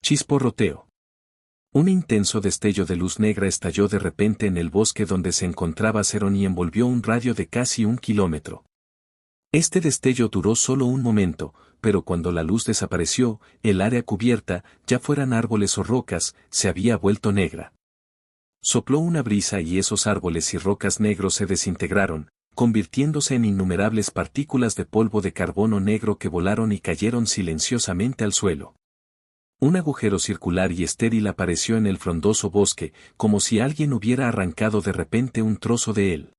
Chisporroteo. Un intenso destello de luz negra estalló de repente en el bosque donde se encontraba Zeron y envolvió un radio de casi 1 kilómetro. Este destello duró solo un momento, pero cuando la luz desapareció, el área cubierta, ya fueran árboles o rocas, se había vuelto negra. Sopló una brisa y esos árboles y rocas negros se desintegraron, convirtiéndose en innumerables partículas de polvo de carbono negro que volaron y cayeron silenciosamente al suelo. Un agujero circular y estéril apareció en el frondoso bosque, como si alguien hubiera arrancado de repente un trozo de él.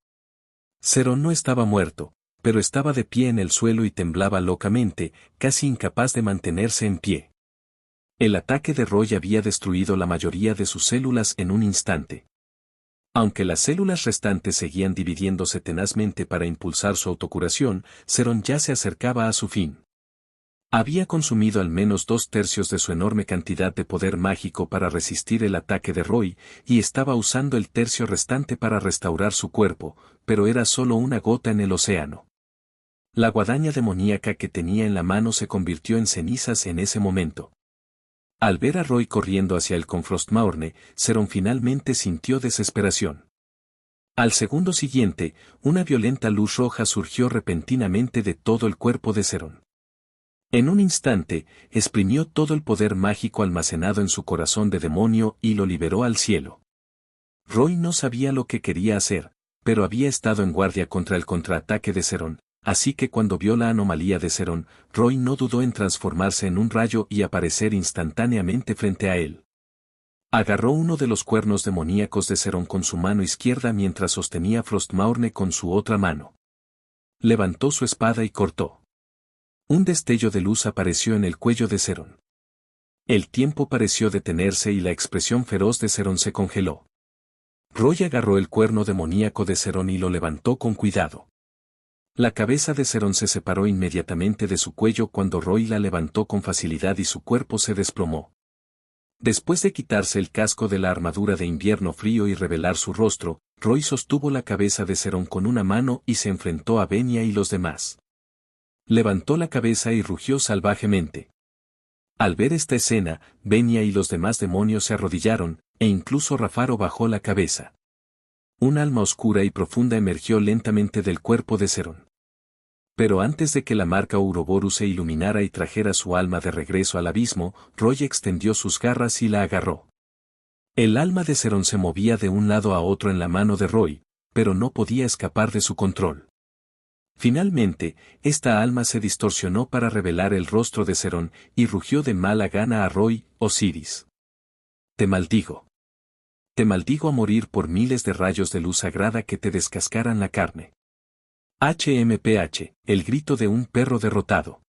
Zeron no estaba muerto, pero estaba de pie en el suelo y temblaba locamente, casi incapaz de mantenerse en pie. El ataque de Roy había destruido la mayoría de sus células en un instante. Aunque las células restantes seguían dividiéndose tenazmente para impulsar su autocuración, Zeron ya se acercaba a su fin. Había consumido al menos 2/3 de su enorme cantidad de poder mágico para resistir el ataque de Roy, y estaba usando el tercio restante para restaurar su cuerpo, pero era solo una gota en el océano. La guadaña demoníaca que tenía en la mano se convirtió en cenizas en ese momento. Al ver a Roy corriendo hacia él con Frostmourne, Zeron finalmente sintió desesperación. Al segundo siguiente, una violenta luz roja surgió repentinamente de todo el cuerpo de Zeron. En un instante, exprimió todo el poder mágico almacenado en su corazón de demonio y lo liberó al cielo. Roy no sabía lo que quería hacer, pero había estado en guardia contra el contraataque de Zeron. Así que cuando vio la anomalía de Zeron, Roy no dudó en transformarse en un rayo y aparecer instantáneamente frente a él. Agarró uno de los cuernos demoníacos de Zeron con su mano izquierda mientras sostenía Frostmourne con su otra mano. Levantó su espada y cortó. Un destello de luz apareció en el cuello de Zeron. El tiempo pareció detenerse y la expresión feroz de Zeron se congeló. Roy agarró el cuerno demoníaco de Zeron y lo levantó con cuidado. La cabeza de Zeron se separó inmediatamente de su cuello cuando Roy la levantó con facilidad y su cuerpo se desplomó. Después de quitarse el casco de la armadura de invierno frío y revelar su rostro, Roy sostuvo la cabeza de Zeron con una mano y se enfrentó a Venia y los demás. Levantó la cabeza y rugió salvajemente. Al ver esta escena, Venia y los demás demonios se arrodillaron, e incluso Rafaro bajó la cabeza. Un alma oscura y profunda emergió lentamente del cuerpo de Zeron. Pero antes de que la marca Ouroboros se iluminara y trajera su alma de regreso al abismo, Roy extendió sus garras y la agarró. El alma de Zeron se movía de un lado a otro en la mano de Roy, pero no podía escapar de su control. Finalmente, esta alma se distorsionó para revelar el rostro de Zeron y rugió de mala gana a Roy, Osiris. Te maldigo. Te maldigo a morir por miles de rayos de luz sagrada que te descascaran la carne. HMPH, el grito de un perro derrotado.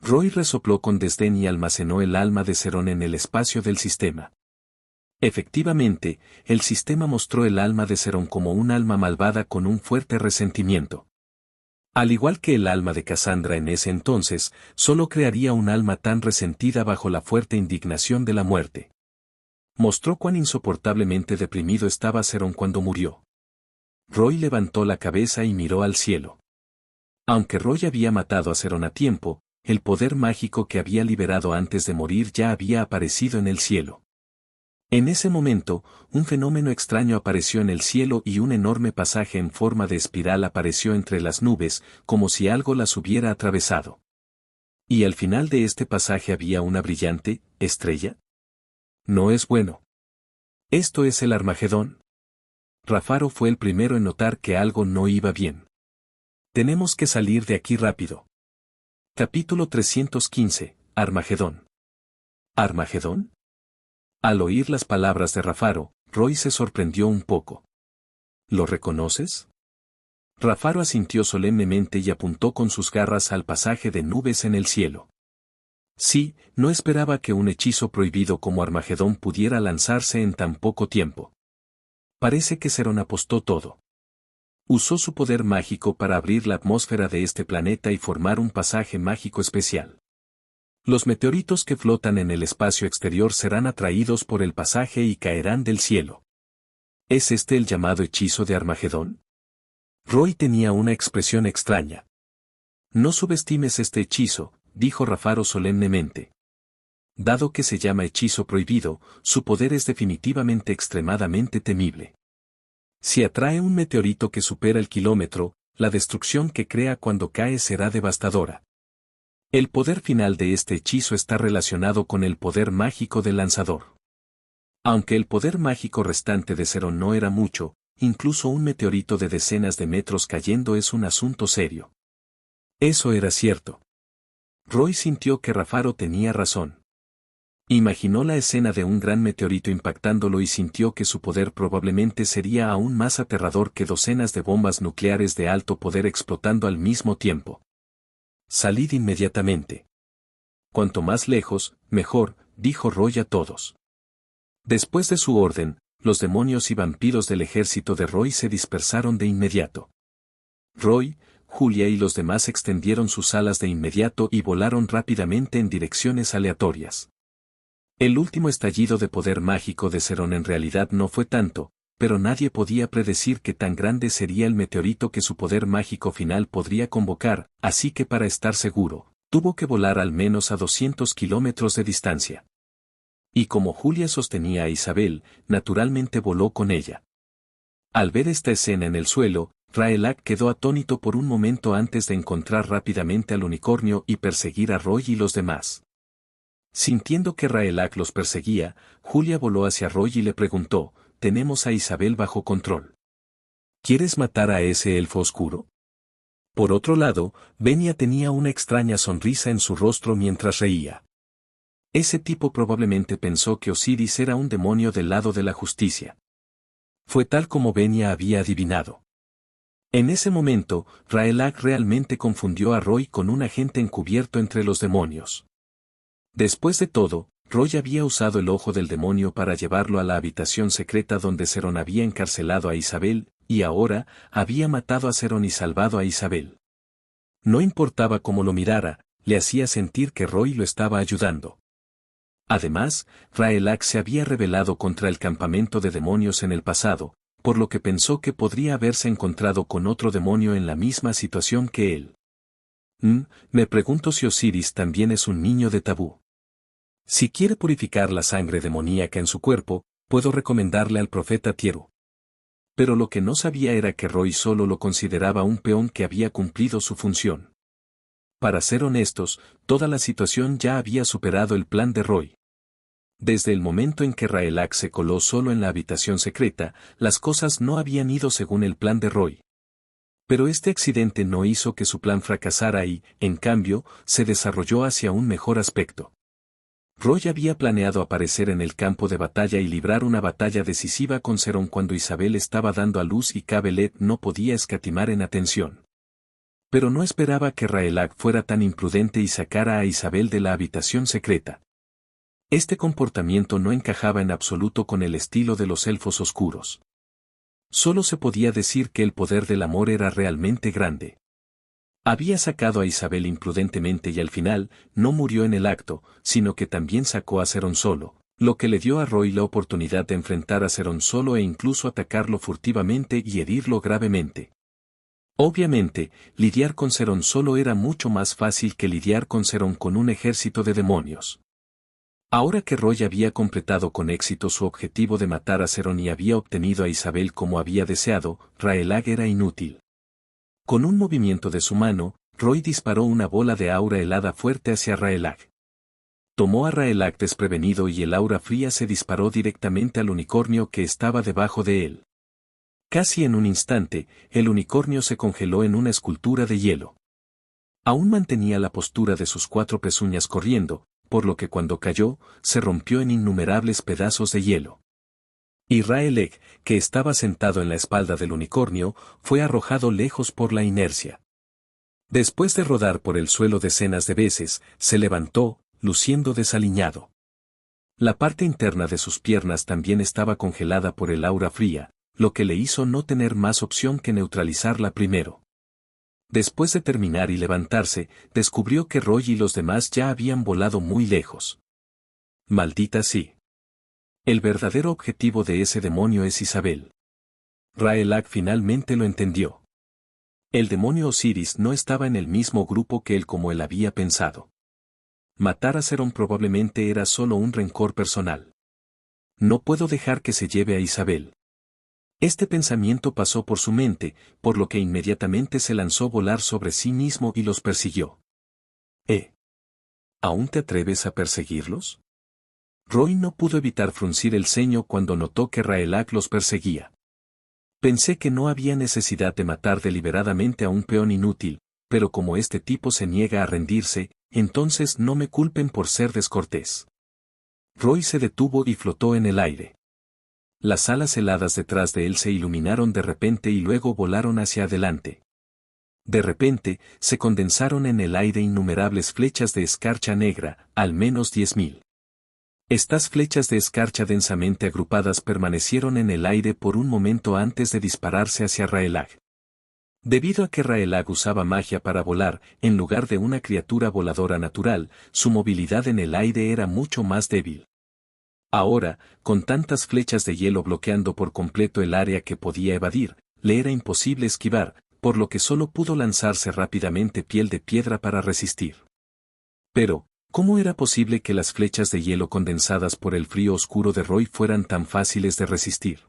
Roy resopló con desdén y almacenó el alma de Zeron en el espacio del sistema. Efectivamente, el sistema mostró el alma de Zeron como un alma malvada con un fuerte resentimiento. Al igual que el alma de Cassandra en ese entonces, solo crearía un alma tan resentida bajo la fuerte indignación de la muerte. Mostró cuán insoportablemente deprimido estaba Zeron cuando murió. Roy levantó la cabeza y miró al cielo. Aunque Roy había matado a Zeron a tiempo, el poder mágico que había liberado antes de morir ya había aparecido en el cielo. En ese momento, un fenómeno extraño apareció en el cielo y un enorme pasaje en forma de espiral apareció entre las nubes, como si algo las hubiera atravesado. Y al final de este pasaje había una brillante estrella. No es bueno. Esto es el Armagedón. Rafaro fue el primero en notar que algo no iba bien. Tenemos que salir de aquí rápido. Capítulo 315, Armagedón. ¿Armagedón? Al oír las palabras de Rafaro, Roy se sorprendió un poco. ¿Lo reconoces? Rafaro asintió solemnemente y apuntó con sus garras al pasaje de nubes en el cielo. Sí, no esperaba que un hechizo prohibido como Armagedón pudiera lanzarse en tan poco tiempo. Parece que Serón apostó todo. Usó su poder mágico para abrir la atmósfera de este planeta y formar un pasaje mágico especial. Los meteoritos que flotan en el espacio exterior serán atraídos por el pasaje y caerán del cielo. ¿Es este el llamado hechizo de Armagedón? Roy tenía una expresión extraña. No subestimes este hechizo, dijo Rafaro solemnemente. Dado que se llama hechizo prohibido, su poder es definitivamente extremadamente temible. Si atrae un meteorito que supera el kilómetro, la destrucción que crea cuando cae será devastadora. El poder final de este hechizo está relacionado con el poder mágico del lanzador. Aunque el poder mágico restante de Serón no era mucho, incluso un meteorito de decenas de metros cayendo es un asunto serio. Eso era cierto. Roy sintió que Rafaro tenía razón. Imaginó la escena de un gran meteorito impactándolo y sintió que su poder probablemente sería aún más aterrador que docenas de bombas nucleares de alto poder explotando al mismo tiempo. Salid inmediatamente. Cuanto más lejos, mejor, dijo Roy a todos. Después de su orden, los demonios y vampiros del ejército de Roy se dispersaron de inmediato. Roy, Julia y los demás extendieron sus alas de inmediato y volaron rápidamente en direcciones aleatorias. El último estallido de poder mágico de Serón en realidad no fue tanto, pero nadie podía predecir qué tan grande sería el meteorito que su poder mágico final podría convocar, así que para estar seguro, tuvo que volar al menos a 200 kilómetros de distancia. Y como Julia sostenía a Isabel, naturalmente voló con ella. Al ver esta escena en el suelo, Raelak quedó atónito por un momento antes de encontrar rápidamente al unicornio y perseguir a Roy y los demás. Sintiendo que Raelak los perseguía, Julia voló hacia Roy y le preguntó, «Tenemos a Isabel bajo control. ¿Quieres matar a ese elfo oscuro?» Por otro lado, Venia tenía una extraña sonrisa en su rostro mientras reía. Ese tipo probablemente pensó que Osiris era un demonio del lado de la justicia. Fue tal como Venia había adivinado. En ese momento, Raelak realmente confundió a Roy con un agente encubierto entre los demonios. Después de todo, Roy había usado el ojo del demonio para llevarlo a la habitación secreta donde Serón había encarcelado a Isabel, y ahora, había matado a Serón y salvado a Isabel. No importaba cómo lo mirara, le hacía sentir que Roy lo estaba ayudando. Además, Raelak se había rebelado contra el campamento de demonios en el pasado, por lo que pensó que podría haberse encontrado con otro demonio en la misma situación que él. Me pregunto si Osiris también es un niño de Tabú. Si quiere purificar la sangre demoníaca en su cuerpo, puedo recomendarle al profeta Tieru. Pero lo que no sabía era que Roy solo lo consideraba un peón que había cumplido su función. Para ser honestos, toda la situación ya había superado el plan de Roy. Desde el momento en que Raelak se coló solo en la habitación secreta, las cosas no habían ido según el plan de Roy. Pero este accidente no hizo que su plan fracasara y, en cambio, se desarrolló hacia un mejor aspecto. Roy había planeado aparecer en el campo de batalla y librar una batalla decisiva con Serón cuando Isabel estaba dando a luz y Cabelet no podía escatimar en atención. Pero no esperaba que Raelak fuera tan imprudente y sacara a Isabel de la habitación secreta. Este comportamiento no encajaba en absoluto con el estilo de los elfos oscuros. Solo se podía decir que el poder del amor era realmente grande. Había sacado a Isabel imprudentemente y al final, no murió en el acto, sino que también sacó a Serón solo, lo que le dio a Roy la oportunidad de enfrentar a Serón solo e incluso atacarlo furtivamente y herirlo gravemente. Obviamente, lidiar con Serón solo era mucho más fácil que lidiar con Serón con un ejército de demonios. Ahora que Roy había completado con éxito su objetivo de matar a Serón y había obtenido a Isabel como había deseado, Raelak era inútil. Con un movimiento de su mano, Roy disparó una bola de aura helada fuerte hacia Raelak. Tomó a Raelak desprevenido y el aura fría se disparó directamente al unicornio que estaba debajo de él. Casi en un instante, el unicornio se congeló en una escultura de hielo. Aún mantenía la postura de sus 4 pezuñas corriendo, por lo que cuando cayó, se rompió en innumerables pedazos de hielo. Y Raelak, que estaba sentado en la espalda del unicornio, fue arrojado lejos por la inercia. Después de rodar por el suelo decenas de veces, se levantó, luciendo desaliñado. La parte interna de sus piernas también estaba congelada por el aura fría, lo que le hizo no tener más opción que neutralizarla primero. Después de terminar y levantarse, descubrió que Roy y los demás ya habían volado muy lejos. Maldita sí. El verdadero objetivo de ese demonio es Isabel. Rael'ak finalmente lo entendió. El demonio Osiris no estaba en el mismo grupo que él como él había pensado. Matar a Serón probablemente era solo un rencor personal. No puedo dejar que se lleve a Isabel. Este pensamiento pasó por su mente, por lo que inmediatamente se lanzó a volar sobre sí mismo y los persiguió. ¿Aún te atreves a perseguirlos? Roy no pudo evitar fruncir el ceño cuando notó que Rael'ak los perseguía. Pensé que no había necesidad de matar deliberadamente a un peón inútil, pero como este tipo se niega a rendirse, entonces no me culpen por ser descortés. Roy se detuvo y flotó en el aire. Las alas heladas detrás de él se iluminaron de repente y luego volaron hacia adelante. De repente, se condensaron en el aire innumerables flechas de escarcha negra, al menos 10.000. Estas flechas de escarcha densamente agrupadas permanecieron en el aire por un momento antes de dispararse hacia Rael'ak. Debido a que Rael'ak usaba magia para volar, en lugar de una criatura voladora natural, su movilidad en el aire era mucho más débil. Ahora, con tantas flechas de hielo bloqueando por completo el área que podía evadir, le era imposible esquivar, por lo que solo pudo lanzarse rápidamente piel de piedra para resistir. Pero, ¿cómo era posible que las flechas de hielo condensadas por el frío oscuro de Roy fueran tan fáciles de resistir?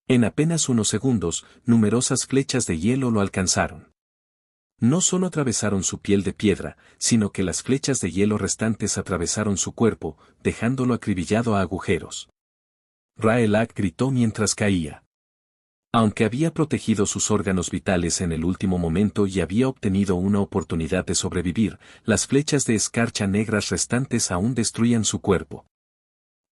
En apenas unos segundos, numerosas flechas de hielo lo alcanzaron. No solo atravesaron su piel de piedra, sino que las flechas de hielo restantes atravesaron su cuerpo, dejándolo acribillado a agujeros. Rael'ak gritó mientras caía. Aunque había protegido sus órganos vitales en el último momento y había obtenido una oportunidad de sobrevivir, las flechas de escarcha negras restantes aún destruían su cuerpo.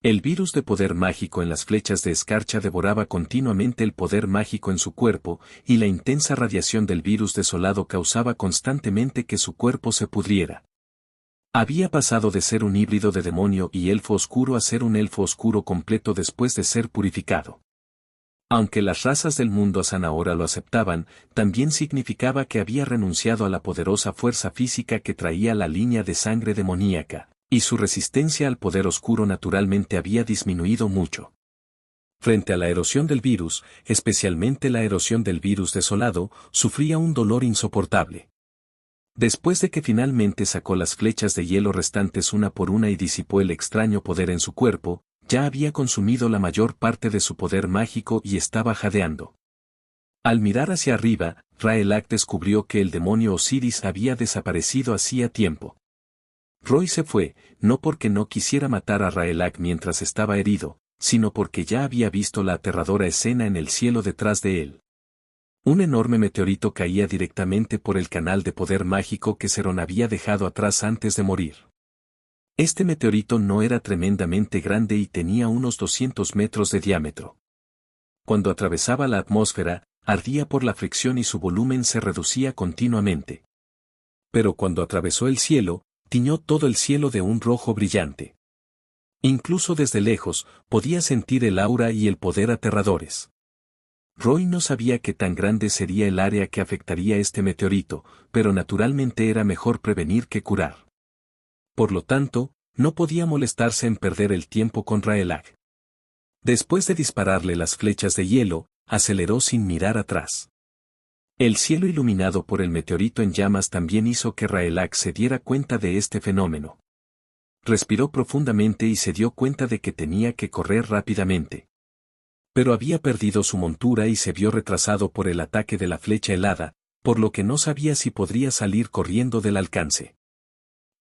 El virus de poder mágico en las flechas de escarcha devoraba continuamente el poder mágico en su cuerpo, y la intensa radiación del virus desolado causaba constantemente que su cuerpo se pudriera. Había pasado de ser un híbrido de demonio y elfo oscuro a ser un elfo oscuro completo después de ser purificado. Aunque las razas del mundo Asan ahora lo aceptaban, también significaba que había renunciado a la poderosa fuerza física que traía la línea de sangre demoníaca, y su resistencia al poder oscuro naturalmente había disminuido mucho. Frente a la erosión del virus, especialmente la erosión del virus desolado, sufría un dolor insoportable. Después de que finalmente sacó las flechas de hielo restantes una por una y disipó el extraño poder en su cuerpo, ya había consumido la mayor parte de su poder mágico y estaba jadeando. Al mirar hacia arriba, Rael'ak descubrió que el demonio Osiris había desaparecido hacía tiempo. Roy se fue, no porque no quisiera matar a Rael'ak mientras estaba herido, sino porque ya había visto la aterradora escena en el cielo detrás de él. Un enorme meteorito caía directamente por el canal de poder mágico que Serón había dejado atrás antes de morir. Este meteorito no era tremendamente grande y tenía unos 200 metros de diámetro. Cuando atravesaba la atmósfera, ardía por la fricción y su volumen se reducía continuamente. Pero cuando atravesó el cielo, tiñó todo el cielo de un rojo brillante. Incluso desde lejos, podía sentir el aura y el poder aterradores. Roy no sabía qué tan grande sería el área que afectaría este meteorito, pero naturalmente era mejor prevenir que curar. Por lo tanto, no podía molestarse en perder el tiempo con Rael'ak. Después de dispararle las flechas de hielo, aceleró sin mirar atrás. El cielo iluminado por el meteorito en llamas también hizo que Rael'ak se diera cuenta de este fenómeno. Respiró profundamente y se dio cuenta de que tenía que correr rápidamente. Pero había perdido su montura y se vio retrasado por el ataque de la flecha helada, por lo que no sabía si podría salir corriendo del alcance.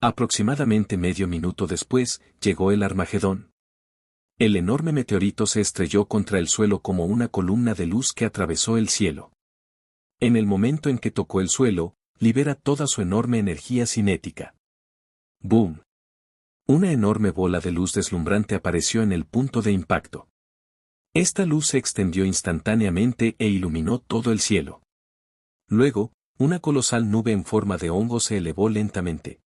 Aproximadamente medio minuto después, llegó el Armagedón. El enorme meteorito se estrelló contra el suelo como una columna de luz que atravesó el cielo. En el momento en que tocó el suelo, libera toda su enorme energía cinética. ¡Boom! Una enorme bola de luz deslumbrante apareció en el punto de impacto. Esta luz se extendió instantáneamente e iluminó todo el cielo. Luego, una colosal nube en forma de hongo se elevó lentamente.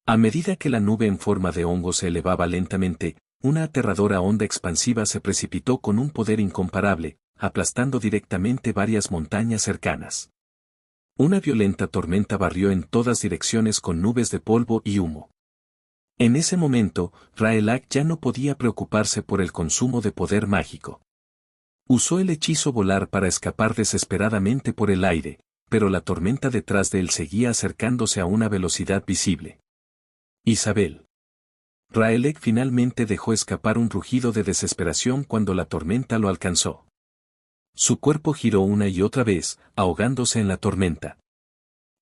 A medida que la nube en forma de hongo se elevaba lentamente, una aterradora onda expansiva se precipitó con un poder incomparable, aplastando directamente varias montañas cercanas. Una violenta tormenta barrió en todas direcciones con nubes de polvo y humo. En ese momento, Rael'ak ya no podía preocuparse por el consumo de poder mágico. Usó el hechizo volar para escapar desesperadamente por el aire, pero la tormenta detrás de él seguía acercándose a una velocidad visible. Isabel. Rael'ak finalmente dejó escapar un rugido de desesperación cuando la tormenta lo alcanzó. Su cuerpo giró una y otra vez, ahogándose en la tormenta.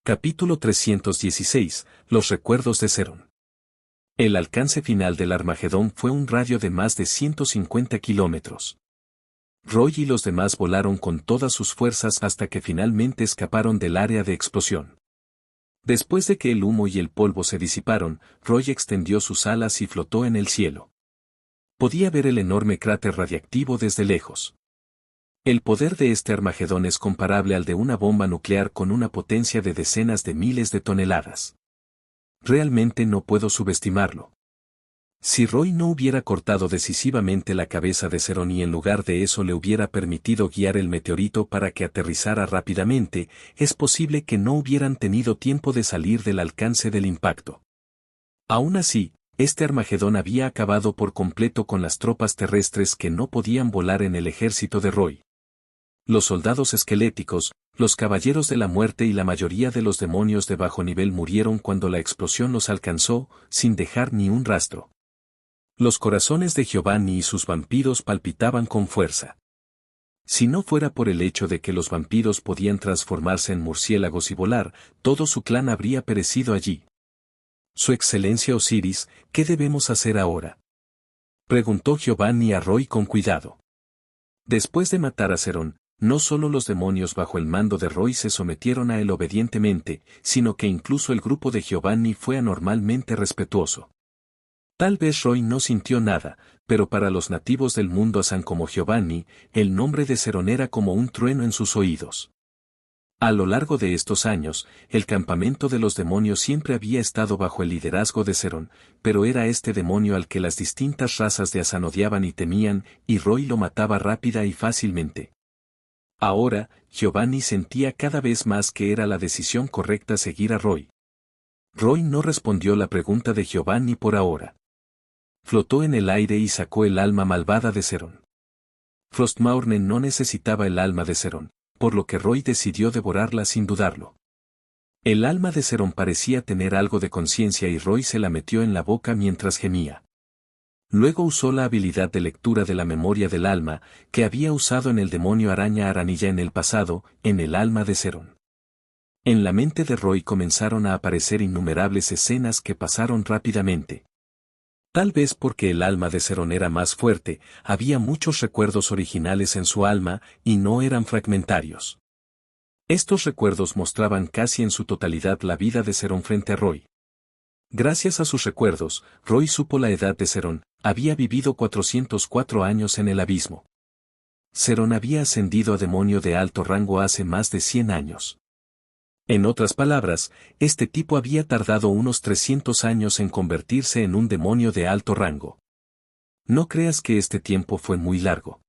Capítulo 316. Los recuerdos de Serón. El alcance final del Armagedón fue un radio de más de 150 kilómetros. Roy y los demás volaron con todas sus fuerzas hasta que finalmente escaparon del área de explosión. Después de que el humo y el polvo se disiparon, Roy extendió sus alas y flotó en el cielo. Podía ver el enorme cráter radiactivo desde lejos. El poder de este Armagedón es comparable al de una bomba nuclear con una potencia de decenas de miles de toneladas. Realmente no puedo subestimarlo. Si Roy no hubiera cortado decisivamente la cabeza de Serón y en lugar de eso le hubiera permitido guiar el meteorito para que aterrizara rápidamente, es posible que no hubieran tenido tiempo de salir del alcance del impacto. Aún así, este Armagedón había acabado por completo con las tropas terrestres que no podían volar en el ejército de Roy. Los soldados esqueléticos, los caballeros de la muerte y la mayoría de los demonios de bajo nivel murieron cuando la explosión los alcanzó, sin dejar ni un rastro. Los corazones de Giovanni y sus vampiros palpitaban con fuerza. Si no fuera por el hecho de que los vampiros podían transformarse en murciélagos y volar, todo su clan habría perecido allí. Su excelencia Osiris, ¿qué debemos hacer ahora?, preguntó Giovanni a Roy con cuidado. Después de matar a Serón, no solo los demonios bajo el mando de Roy se sometieron a él obedientemente, sino que incluso el grupo de Giovanni fue anormalmente respetuoso. Tal vez Roy no sintió nada, pero para los nativos del mundo Asan como Giovanni, el nombre de Serón era como un trueno en sus oídos. A lo largo de estos años, el campamento de los demonios siempre había estado bajo el liderazgo de Serón, pero era este demonio al que las distintas razas de Asan odiaban y temían, y Roy lo mataba rápida y fácilmente. Ahora, Giovanni sentía cada vez más que era la decisión correcta seguir a Roy. Roy no respondió la pregunta de Giovanni por ahora. Flotó en el aire y sacó el alma malvada de Serón. Frostmourne no necesitaba el alma de Serón, por lo que Roy decidió devorarla sin dudarlo. El alma de Serón parecía tener algo de conciencia y Roy se la metió en la boca mientras gemía. Luego usó la habilidad de lectura de la memoria del alma, que había usado en el demonio araña Aranilla en el pasado, en el alma de Serón. En la mente de Roy comenzaron a aparecer innumerables escenas que pasaron rápidamente. Tal vez porque el alma de Serón era más fuerte, había muchos recuerdos originales en su alma, y no eran fragmentarios. Estos recuerdos mostraban casi en su totalidad la vida de Serón frente a Roy. Gracias a sus recuerdos, Roy supo la edad de Serón, había vivido 404 años en el abismo. Serón había ascendido a demonio de alto rango hace más de 100 años. En otras palabras, este tipo había tardado unos 300 años en convertirse en un demonio de alto rango. No creas que este tiempo fue muy largo.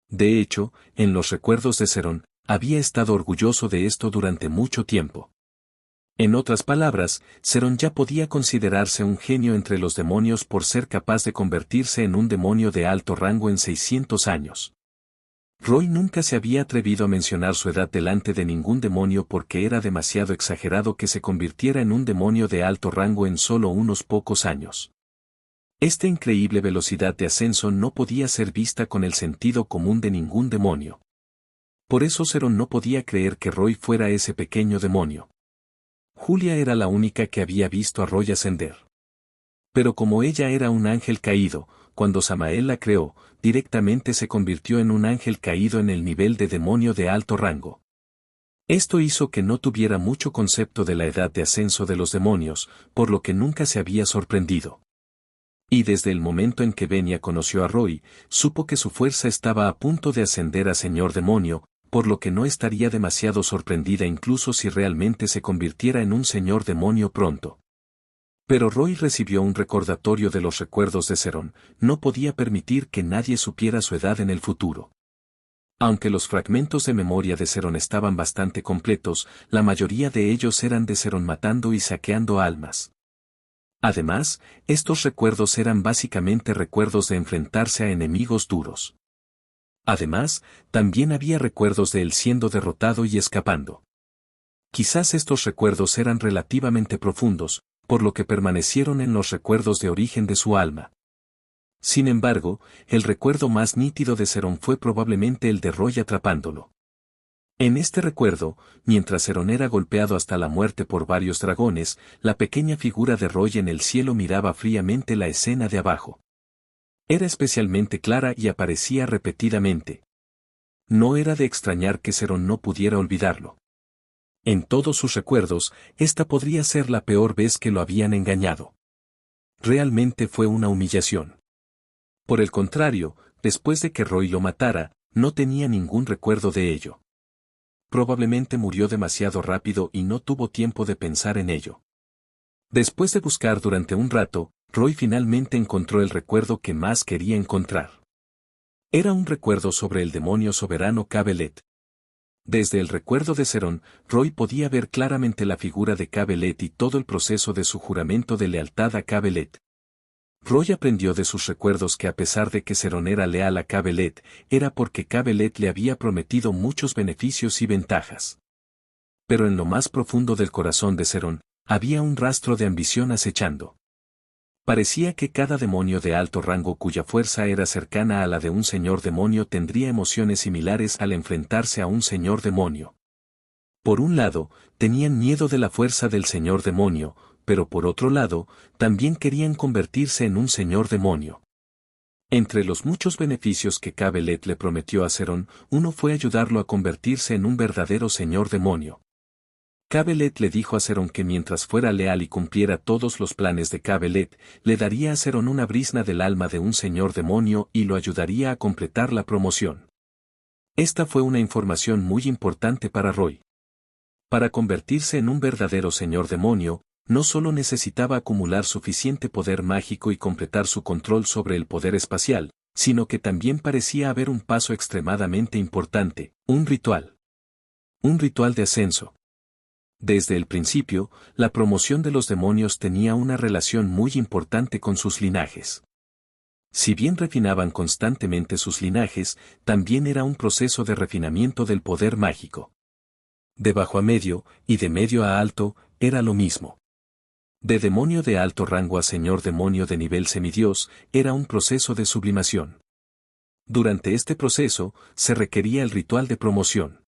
De hecho, en los recuerdos de Serón, había estado orgulloso de esto durante mucho tiempo. En otras palabras, Serón ya podía considerarse un genio entre los demonios por ser capaz de convertirse en un demonio de alto rango en 600 años. Roy nunca se había atrevido a mencionar su edad delante de ningún demonio porque era demasiado exagerado que se convirtiera en un demonio de alto rango en solo unos pocos años. Esta increíble velocidad de ascenso no podía ser vista con el sentido común de ningún demonio. Por eso Serón no podía creer que Roy fuera ese pequeño demonio. Julia era la única que había visto a Roy ascender. Pero como ella era un ángel caído, cuando Samael la creó, directamente se convirtió en un ángel caído en el nivel de demonio de alto rango. Esto hizo que no tuviera mucho concepto de la edad de ascenso de los demonios, por lo que nunca se había sorprendido. Y desde el momento en que Venia conoció a Roy, supo que su fuerza estaba a punto de ascender a señor demonio, por lo que no estaría demasiado sorprendida incluso si realmente se convirtiera en un señor demonio pronto. Pero Roy recibió un recordatorio de los recuerdos de Cerón, no podía permitir que nadie supiera su edad en el futuro. Aunque los fragmentos de memoria de Cerón estaban bastante completos, la mayoría de ellos eran de Cerón matando y saqueando almas. Además, estos recuerdos eran básicamente recuerdos de enfrentarse a enemigos duros. Además, también había recuerdos de él siendo derrotado y escapando. Quizás estos recuerdos eran relativamente profundos, por lo que permanecieron en los recuerdos de origen de su alma. Sin embargo, el recuerdo más nítido de Cerón fue probablemente el de Roy atrapándolo. En este recuerdo, mientras Cerón era golpeado hasta la muerte por varios dragones, la pequeña figura de Roy en el cielo miraba fríamente la escena de abajo. Era especialmente clara y aparecía repetidamente. No era de extrañar que Cerón no pudiera olvidarlo. En todos sus recuerdos, esta podría ser la peor vez que lo habían engañado. Realmente fue una humillación. Por el contrario, después de que Roy lo matara, no tenía ningún recuerdo de ello. Probablemente murió demasiado rápido y no tuvo tiempo de pensar en ello. Después de buscar durante un rato, Roy finalmente encontró el recuerdo que más quería encontrar. Era un recuerdo sobre el demonio soberano Cabelet. Desde el recuerdo de Cerón, Roy podía ver claramente la figura de Cabelet y todo el proceso de su juramento de lealtad a Cabelet. Roy aprendió de sus recuerdos que a pesar de que Cerón era leal a Cabelet, era porque Cabelet le había prometido muchos beneficios y ventajas. Pero en lo más profundo del corazón de Cerón, había un rastro de ambición acechando. Parecía que cada demonio de alto rango cuya fuerza era cercana a la de un señor demonio tendría emociones similares al enfrentarse a un señor demonio. Por un lado, tenían miedo de la fuerza del señor demonio, pero por otro lado, también querían convertirse en un señor demonio. Entre los muchos beneficios que Cabelet le prometió a Cerón, uno fue ayudarlo a convertirse en un verdadero señor demonio. Cabelet le dijo a Cerón que mientras fuera leal y cumpliera todos los planes de Cabelet, le daría a Cerón una brizna del alma de un señor demonio y lo ayudaría a completar la promoción. Esta fue una información muy importante para Roy. Para convertirse en un verdadero señor demonio, no solo necesitaba acumular suficiente poder mágico y completar su control sobre el poder espacial, sino que también parecía haber un paso extremadamente importante, un ritual. Un ritual de ascenso. Desde el principio, la promoción de los demonios tenía una relación muy importante con sus linajes. Si bien refinaban constantemente sus linajes, también era un proceso de refinamiento del poder mágico. De bajo a medio, y de medio a alto, era lo mismo. De demonio de alto rango a señor demonio de nivel semidios, era un proceso de sublimación. Durante este proceso, se requería el ritual de promoción.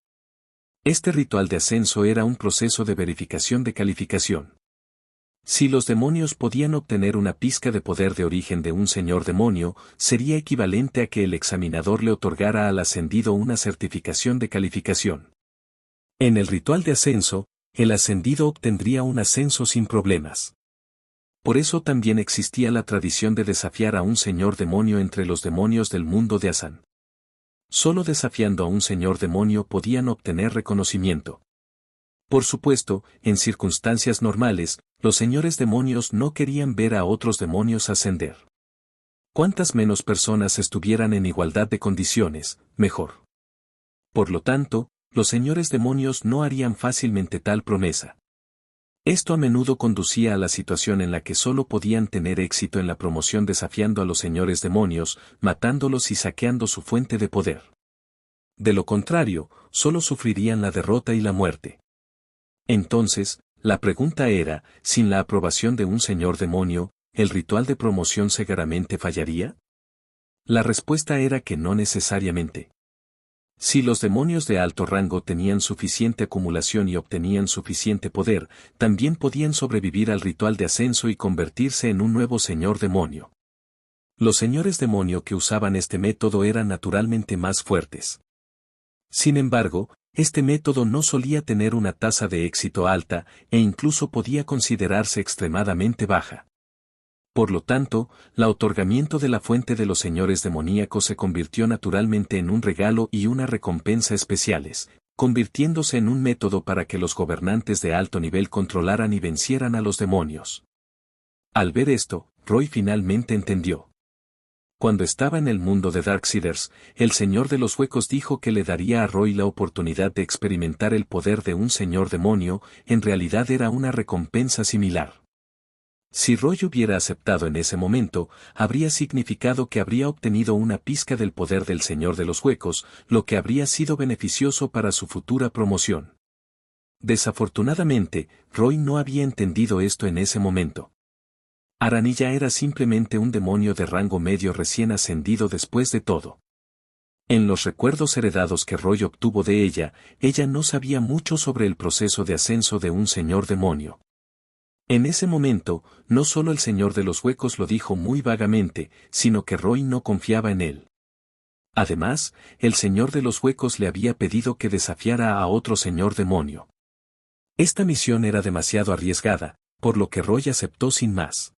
Este ritual de ascenso era un proceso de verificación de calificación. Si los demonios podían obtener una pizca de poder de origen de un señor demonio, sería equivalente a que el examinador le otorgara al ascendido una certificación de calificación. En el ritual de ascenso, el ascendido obtendría un ascenso sin problemas. Por eso también existía la tradición de desafiar a un señor demonio entre los demonios del mundo de Asan. Solo desafiando a un señor demonio podían obtener reconocimiento. Por supuesto, en circunstancias normales, los señores demonios no querían ver a otros demonios ascender. Cuantas menos personas estuvieran en igualdad de condiciones, mejor. Por lo tanto, los señores demonios no harían fácilmente tal promesa. Esto a menudo conducía a la situación en la que solo podían tener éxito en la promoción desafiando a los señores demonios, matándolos y saqueando su fuente de poder. De lo contrario, solo sufrirían la derrota y la muerte. Entonces, la pregunta era, ¿sin la aprobación de un señor demonio, el ritual de promoción seguramente fallaría? La respuesta era que no necesariamente. Si los demonios de alto rango tenían suficiente acumulación y obtenían suficiente poder, también podían sobrevivir al ritual de ascenso y convertirse en un nuevo señor demonio. Los señores demonio que usaban este método eran naturalmente más fuertes. Sin embargo, este método no solía tener una tasa de éxito alta e incluso podía considerarse extremadamente baja. Por lo tanto, el otorgamiento de la fuente de los señores demoníacos se convirtió naturalmente en un regalo y una recompensa especiales, convirtiéndose en un método para que los gobernantes de alto nivel controlaran y vencieran a los demonios. Al ver esto, Roy finalmente entendió. Cuando estaba en el mundo de Darksiders, el Señor de los Huecos dijo que le daría a Roy la oportunidad de experimentar el poder de un señor demonio, en realidad era una recompensa similar. Si Roy hubiera aceptado en ese momento, habría significado que habría obtenido una pizca del poder del Señor de los Huecos, lo que habría sido beneficioso para su futura promoción. Desafortunadamente, Roy no había entendido esto en ese momento. Aranilla era simplemente un demonio de rango medio recién ascendido después de todo. En los recuerdos heredados que Roy obtuvo de ella no sabía mucho sobre el proceso de ascenso de un señor demonio. En ese momento, no solo el Señor de los Huecos lo dijo muy vagamente, sino que Roy no confiaba en él. Además, el Señor de los Huecos le había pedido que desafiara a otro señor demonio. Esta misión era demasiado arriesgada, por lo que Roy aceptó sin más.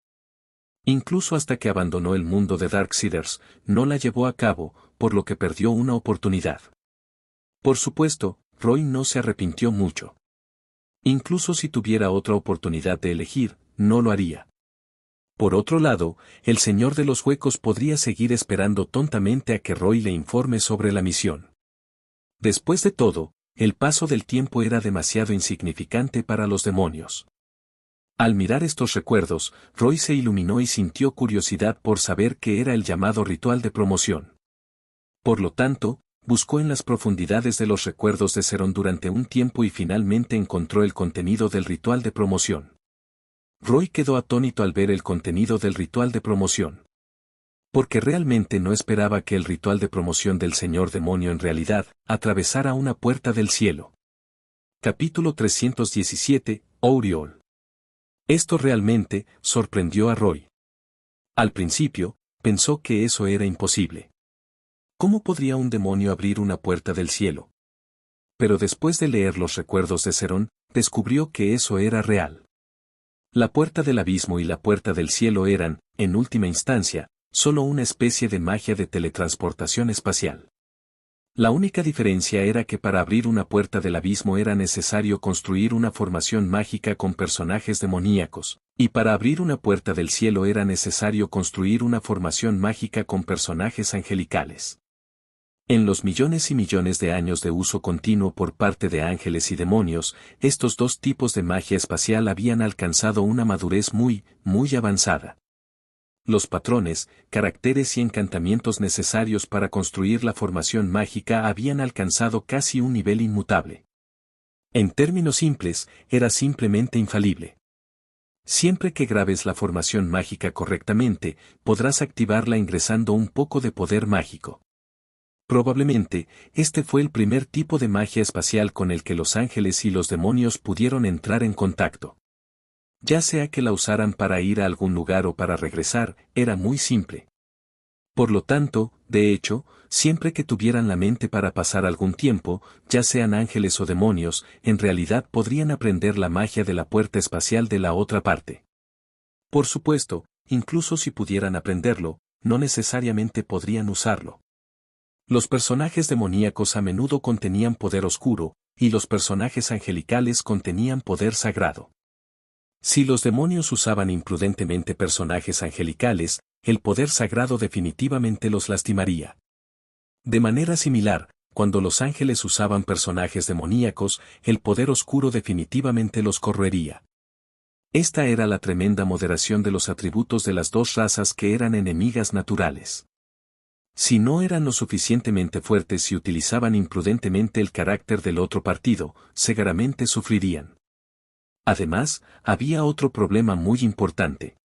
Incluso hasta que abandonó el mundo de Darksiders, no la llevó a cabo, por lo que perdió una oportunidad. Por supuesto, Roy no se arrepintió mucho. Incluso si tuviera otra oportunidad de elegir, no lo haría. Por otro lado, el Señor de los Huecos podría seguir esperando tontamente a que Roy le informe sobre la misión. Después de todo, el paso del tiempo era demasiado insignificante para los demonios. Al mirar estos recuerdos, Roy se iluminó y sintió curiosidad por saber qué era el llamado ritual de promoción. Por lo tanto, buscó en las profundidades de los recuerdos de Seron durante un tiempo y finalmente encontró el contenido del ritual de promoción. Roy quedó atónito al ver el contenido del ritual de promoción. Porque realmente no esperaba que el ritual de promoción del Señor Demonio en realidad atravesara una puerta del cielo. Capítulo 317, Auriol. Esto realmente sorprendió a Roy. Al principio, pensó que eso era imposible. ¿Cómo podría un demonio abrir una puerta del cielo? Pero después de leer los recuerdos de Seron, descubrió que eso era real. La puerta del abismo y la puerta del cielo eran, en última instancia, solo una especie de magia de teletransportación espacial. La única diferencia era que para abrir una puerta del abismo era necesario construir una formación mágica con personajes demoníacos, y para abrir una puerta del cielo era necesario construir una formación mágica con personajes angelicales. En los millones y millones de años de uso continuo por parte de ángeles y demonios, estos dos tipos de magia espacial habían alcanzado una madurez muy avanzada. Los patrones, caracteres y encantamientos necesarios para construir la formación mágica habían alcanzado casi un nivel inmutable. En términos simples, era simplemente infalible. Siempre que grabes la formación mágica correctamente, podrás activarla ingresando un poco de poder mágico. Probablemente, este fue el primer tipo de magia espacial con el que los ángeles y los demonios pudieron entrar en contacto. Ya sea que la usaran para ir a algún lugar o para regresar, era muy simple. Por lo tanto, de hecho, siempre que tuvieran la mente para pasar algún tiempo, ya sean ángeles o demonios, en realidad podrían aprender la magia de la puerta espacial de la otra parte. Por supuesto, incluso si pudieran aprenderlo, no necesariamente podrían usarlo. Los personajes demoníacos a menudo contenían poder oscuro, y los personajes angelicales contenían poder sagrado. Si los demonios usaban imprudentemente personajes angelicales, el poder sagrado definitivamente los lastimaría. De manera similar, cuando los ángeles usaban personajes demoníacos, el poder oscuro definitivamente los corroería. Esta era la tremenda moderación de los atributos de las dos razas que eran enemigas naturales. Si no eran lo suficientemente fuertes y utilizaban imprudentemente el carácter del otro partido, seguramente sufrirían. Además, había otro problema muy importante.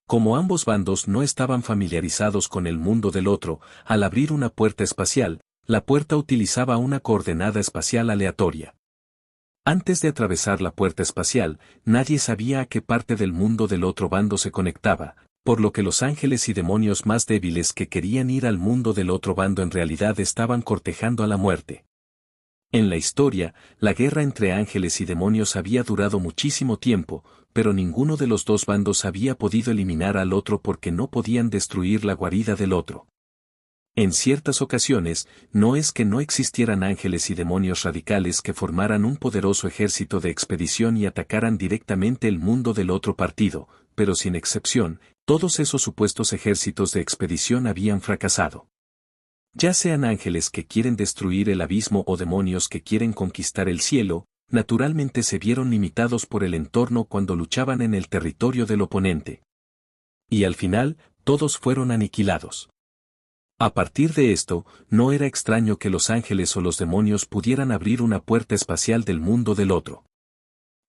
Como ambos bandos no estaban familiarizados con el mundo del otro, al abrir una puerta espacial, la puerta utilizaba una coordenada espacial aleatoria. Antes de atravesar la puerta espacial, nadie sabía a qué parte del mundo del otro bando se conectaba, por lo que los ángeles y demonios más débiles que querían ir al mundo del otro bando en realidad estaban cortejando a la muerte. En la historia, la guerra entre ángeles y demonios había durado muchísimo tiempo, pero ninguno de los dos bandos había podido eliminar al otro porque no podían destruir la guarida del otro. En ciertas ocasiones, no es que no existieran ángeles y demonios radicales que formaran un poderoso ejército de expedición y atacaran directamente el mundo del otro partido, pero sin excepción, todos esos supuestos ejércitos de expedición habían fracasado. Ya sean ángeles que quieren destruir el abismo o demonios que quieren conquistar el cielo, naturalmente se vieron limitados por el entorno cuando luchaban en el territorio del oponente. Y al final, todos fueron aniquilados. A partir de esto, no era extraño que los ángeles o los demonios pudieran abrir una puerta espacial del mundo del otro.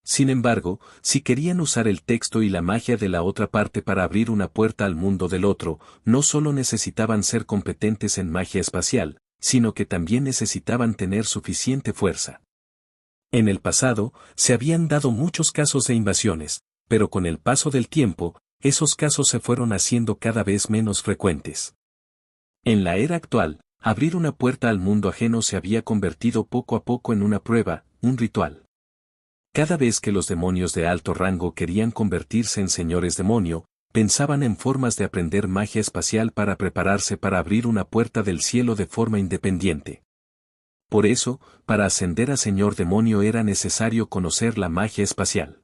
Sin embargo, si querían usar el texto y la magia de la otra parte para abrir una puerta al mundo del otro, no solo necesitaban ser competentes en magia espacial, sino que también necesitaban tener suficiente fuerza. En el pasado, se habían dado muchos casos de invasiones, pero con el paso del tiempo, esos casos se fueron haciendo cada vez menos frecuentes. En la era actual, abrir una puerta al mundo ajeno se había convertido poco a poco en una prueba, un ritual. Cada vez que los demonios de alto rango querían convertirse en señores demonio, pensaban en formas de aprender magia espacial para prepararse para abrir una puerta del cielo de forma independiente. Por eso, para ascender a señor demonio era necesario conocer la magia espacial.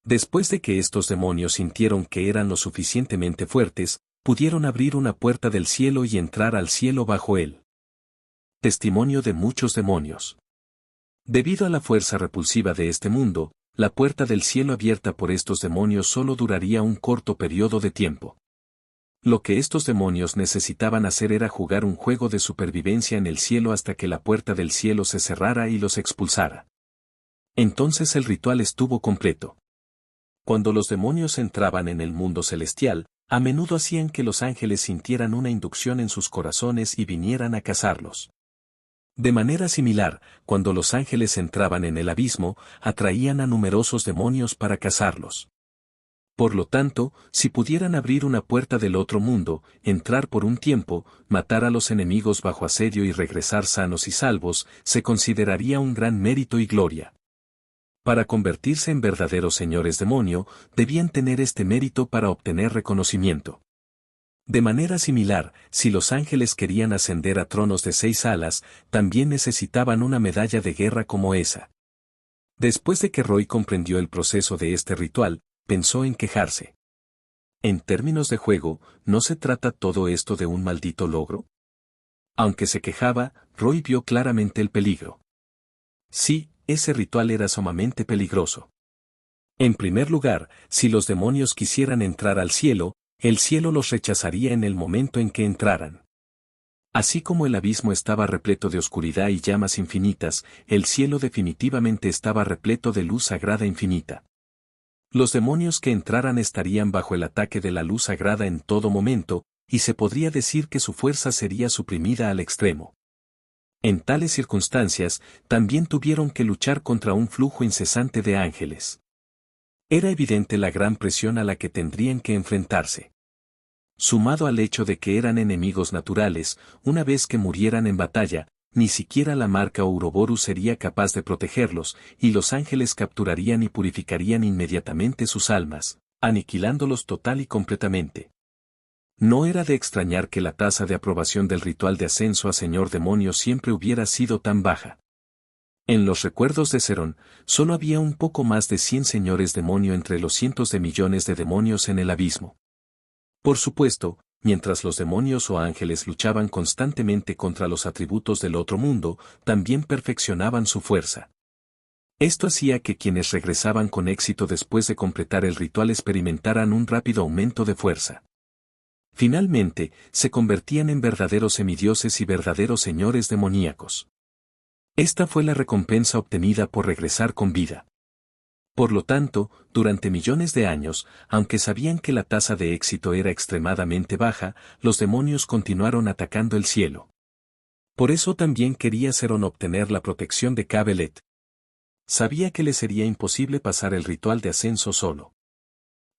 Después de que estos demonios sintieron que eran lo suficientemente fuertes, pudieron abrir una puerta del cielo y entrar al cielo bajo él. Testimonio de muchos demonios. Debido a la fuerza repulsiva de este mundo, la puerta del cielo abierta por estos demonios solo duraría un corto periodo de tiempo. Lo que estos demonios necesitaban hacer era jugar un juego de supervivencia en el cielo hasta que la puerta del cielo se cerrara y los expulsara. Entonces el ritual estuvo completo. Cuando los demonios entraban en el mundo celestial, a menudo hacían que los ángeles sintieran una inducción en sus corazones y vinieran a cazarlos. De manera similar, cuando los ángeles entraban en el abismo, atraían a numerosos demonios para cazarlos. Por lo tanto, si pudieran abrir una puerta del otro mundo, entrar por un tiempo, matar a los enemigos bajo asedio y regresar sanos y salvos, se consideraría un gran mérito y gloria. Para convertirse en verdaderos señores demonio, debían tener este mérito para obtener reconocimiento. De manera similar, si los ángeles querían ascender a tronos de 6 alas, también necesitaban una medalla de guerra como esa. Después de que Roy comprendió el proceso de este ritual, pensó en quejarse. En términos de juego, ¿no se trata todo esto de un maldito logro? Aunque se quejaba, Roy vio claramente el peligro. Sí, ese ritual era sumamente peligroso. En primer lugar, si los demonios quisieran entrar al cielo, el cielo los rechazaría en el momento en que entraran. Así como el abismo estaba repleto de oscuridad y llamas infinitas, el cielo definitivamente estaba repleto de luz sagrada infinita. Los demonios que entraran estarían bajo el ataque de la luz sagrada en todo momento, y se podría decir que su fuerza sería suprimida al extremo. En tales circunstancias, también tuvieron que luchar contra un flujo incesante de ángeles. Era evidente la gran presión a la que tendrían que enfrentarse. Sumado al hecho de que eran enemigos naturales, una vez que murieran en batalla, ni siquiera la marca Ouroboros sería capaz de protegerlos, y los ángeles capturarían y purificarían inmediatamente sus almas, aniquilándolos total y completamente. No era de extrañar que la tasa de aprobación del ritual de ascenso a señor demonio siempre hubiera sido tan baja. En los recuerdos de Cerón, solo había un poco más de 100 señores demonio entre los cientos de millones de demonios en el abismo. Por supuesto, mientras los demonios o ángeles luchaban constantemente contra los atributos del otro mundo, también perfeccionaban su fuerza. Esto hacía que quienes regresaban con éxito después de completar el ritual experimentaran un rápido aumento de fuerza. Finalmente, se convertían en verdaderos semidioses y verdaderos señores demoníacos. Esta fue la recompensa obtenida por regresar con vida. Por lo tanto, durante millones de años, aunque sabían que la tasa de éxito era extremadamente baja, los demonios continuaron atacando el cielo. Por eso también quería Cerón obtener la protección de Cabelet. Sabía que le sería imposible pasar el ritual de ascenso solo.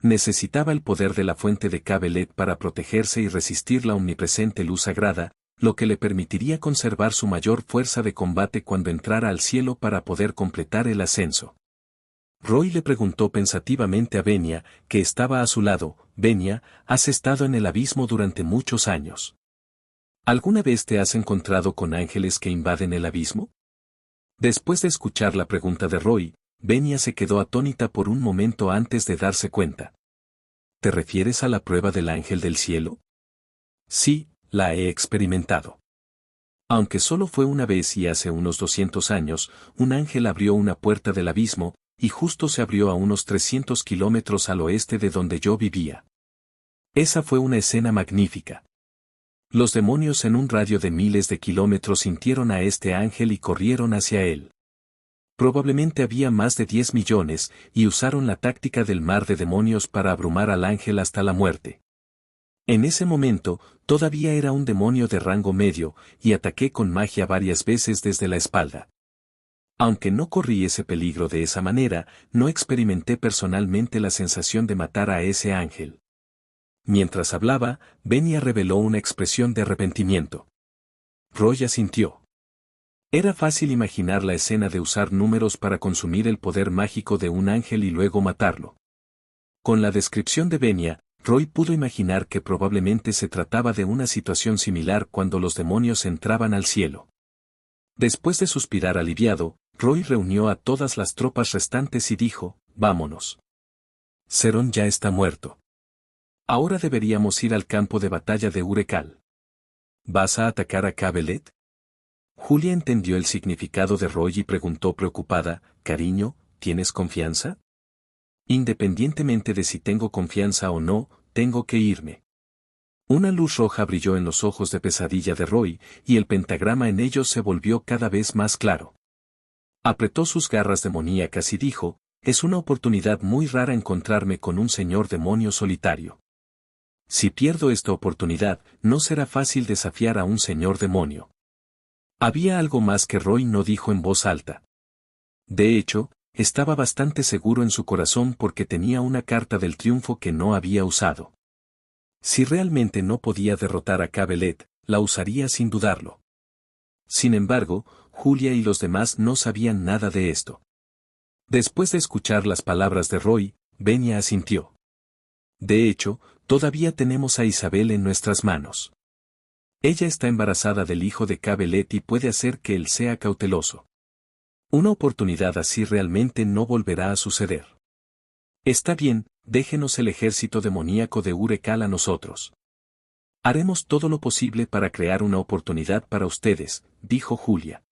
Necesitaba el poder de la fuente de Cabelet para protegerse y resistir la omnipresente luz sagrada, lo que le permitiría conservar su mayor fuerza de combate cuando entrara al cielo para poder completar el ascenso. Roy le preguntó pensativamente a Venia, que estaba a su lado: «Venia, has estado en el abismo durante muchos años. ¿Alguna vez te has encontrado con ángeles que invaden el abismo? Después de escuchar la pregunta de Roy, Venia se quedó atónita por un momento antes de darse cuenta. ¿Te refieres a la prueba del ángel del cielo? Sí, la he experimentado. Aunque solo fue una vez y hace unos 200 años, un ángel abrió una puerta del abismo, y justo se abrió a unos 300 kilómetros al oeste de donde yo vivía. Esa fue una escena magnífica. Los demonios en un radio de miles de kilómetros sintieron a este ángel y corrieron hacia él. Probablemente había más de 10 millones, y usaron la táctica del mar de demonios para abrumar al ángel hasta la muerte. En ese momento, todavía era un demonio de rango medio, y ataqué con magia varias veces desde la espalda. Aunque no corrí ese peligro de esa manera, no experimenté personalmente la sensación de matar a ese ángel. Mientras hablaba, Venia reveló una expresión de arrepentimiento. Roy asintió. Era fácil imaginar la escena de usar números para consumir el poder mágico de un ángel y luego matarlo. Con la descripción de Venia, Roy pudo imaginar que probablemente se trataba de una situación similar cuando los demonios entraban al cielo. Después de suspirar aliviado, Roy reunió a todas las tropas restantes y dijo, «Vámonos. Cerón ya está muerto. Ahora deberíamos ir al campo de batalla de Urecal». «¿Vas a atacar a Cabelet?» Julia entendió el significado de Roy y preguntó preocupada, «Cariño, ¿tienes confianza?» «Independientemente de si tengo confianza o no, tengo que irme». Una luz roja brilló en los ojos de pesadilla de Roy, y el pentagrama en ellos se volvió cada vez más claro. Apretó sus garras demoníacas y dijo, «Es una oportunidad muy rara encontrarme con un señor demonio solitario. Si pierdo esta oportunidad, no será fácil desafiar a un señor demonio». Había algo más que Roy no dijo en voz alta. De hecho, estaba bastante seguro en su corazón porque tenía una carta del triunfo que no había usado. Si realmente no podía derrotar a Cabelet, la usaría sin dudarlo. Sin embargo, Julia y los demás no sabían nada de esto. Después de escuchar las palabras de Roy, Venia asintió. «De hecho, todavía tenemos a Isabel en nuestras manos. Ella está embarazada del hijo de Cabelet y puede hacer que él sea cauteloso. Una oportunidad así realmente no volverá a suceder. Está bien, déjenos el ejército demoníaco de Urecal a nosotros. Haremos todo lo posible para crear una oportunidad para ustedes», dijo Julia.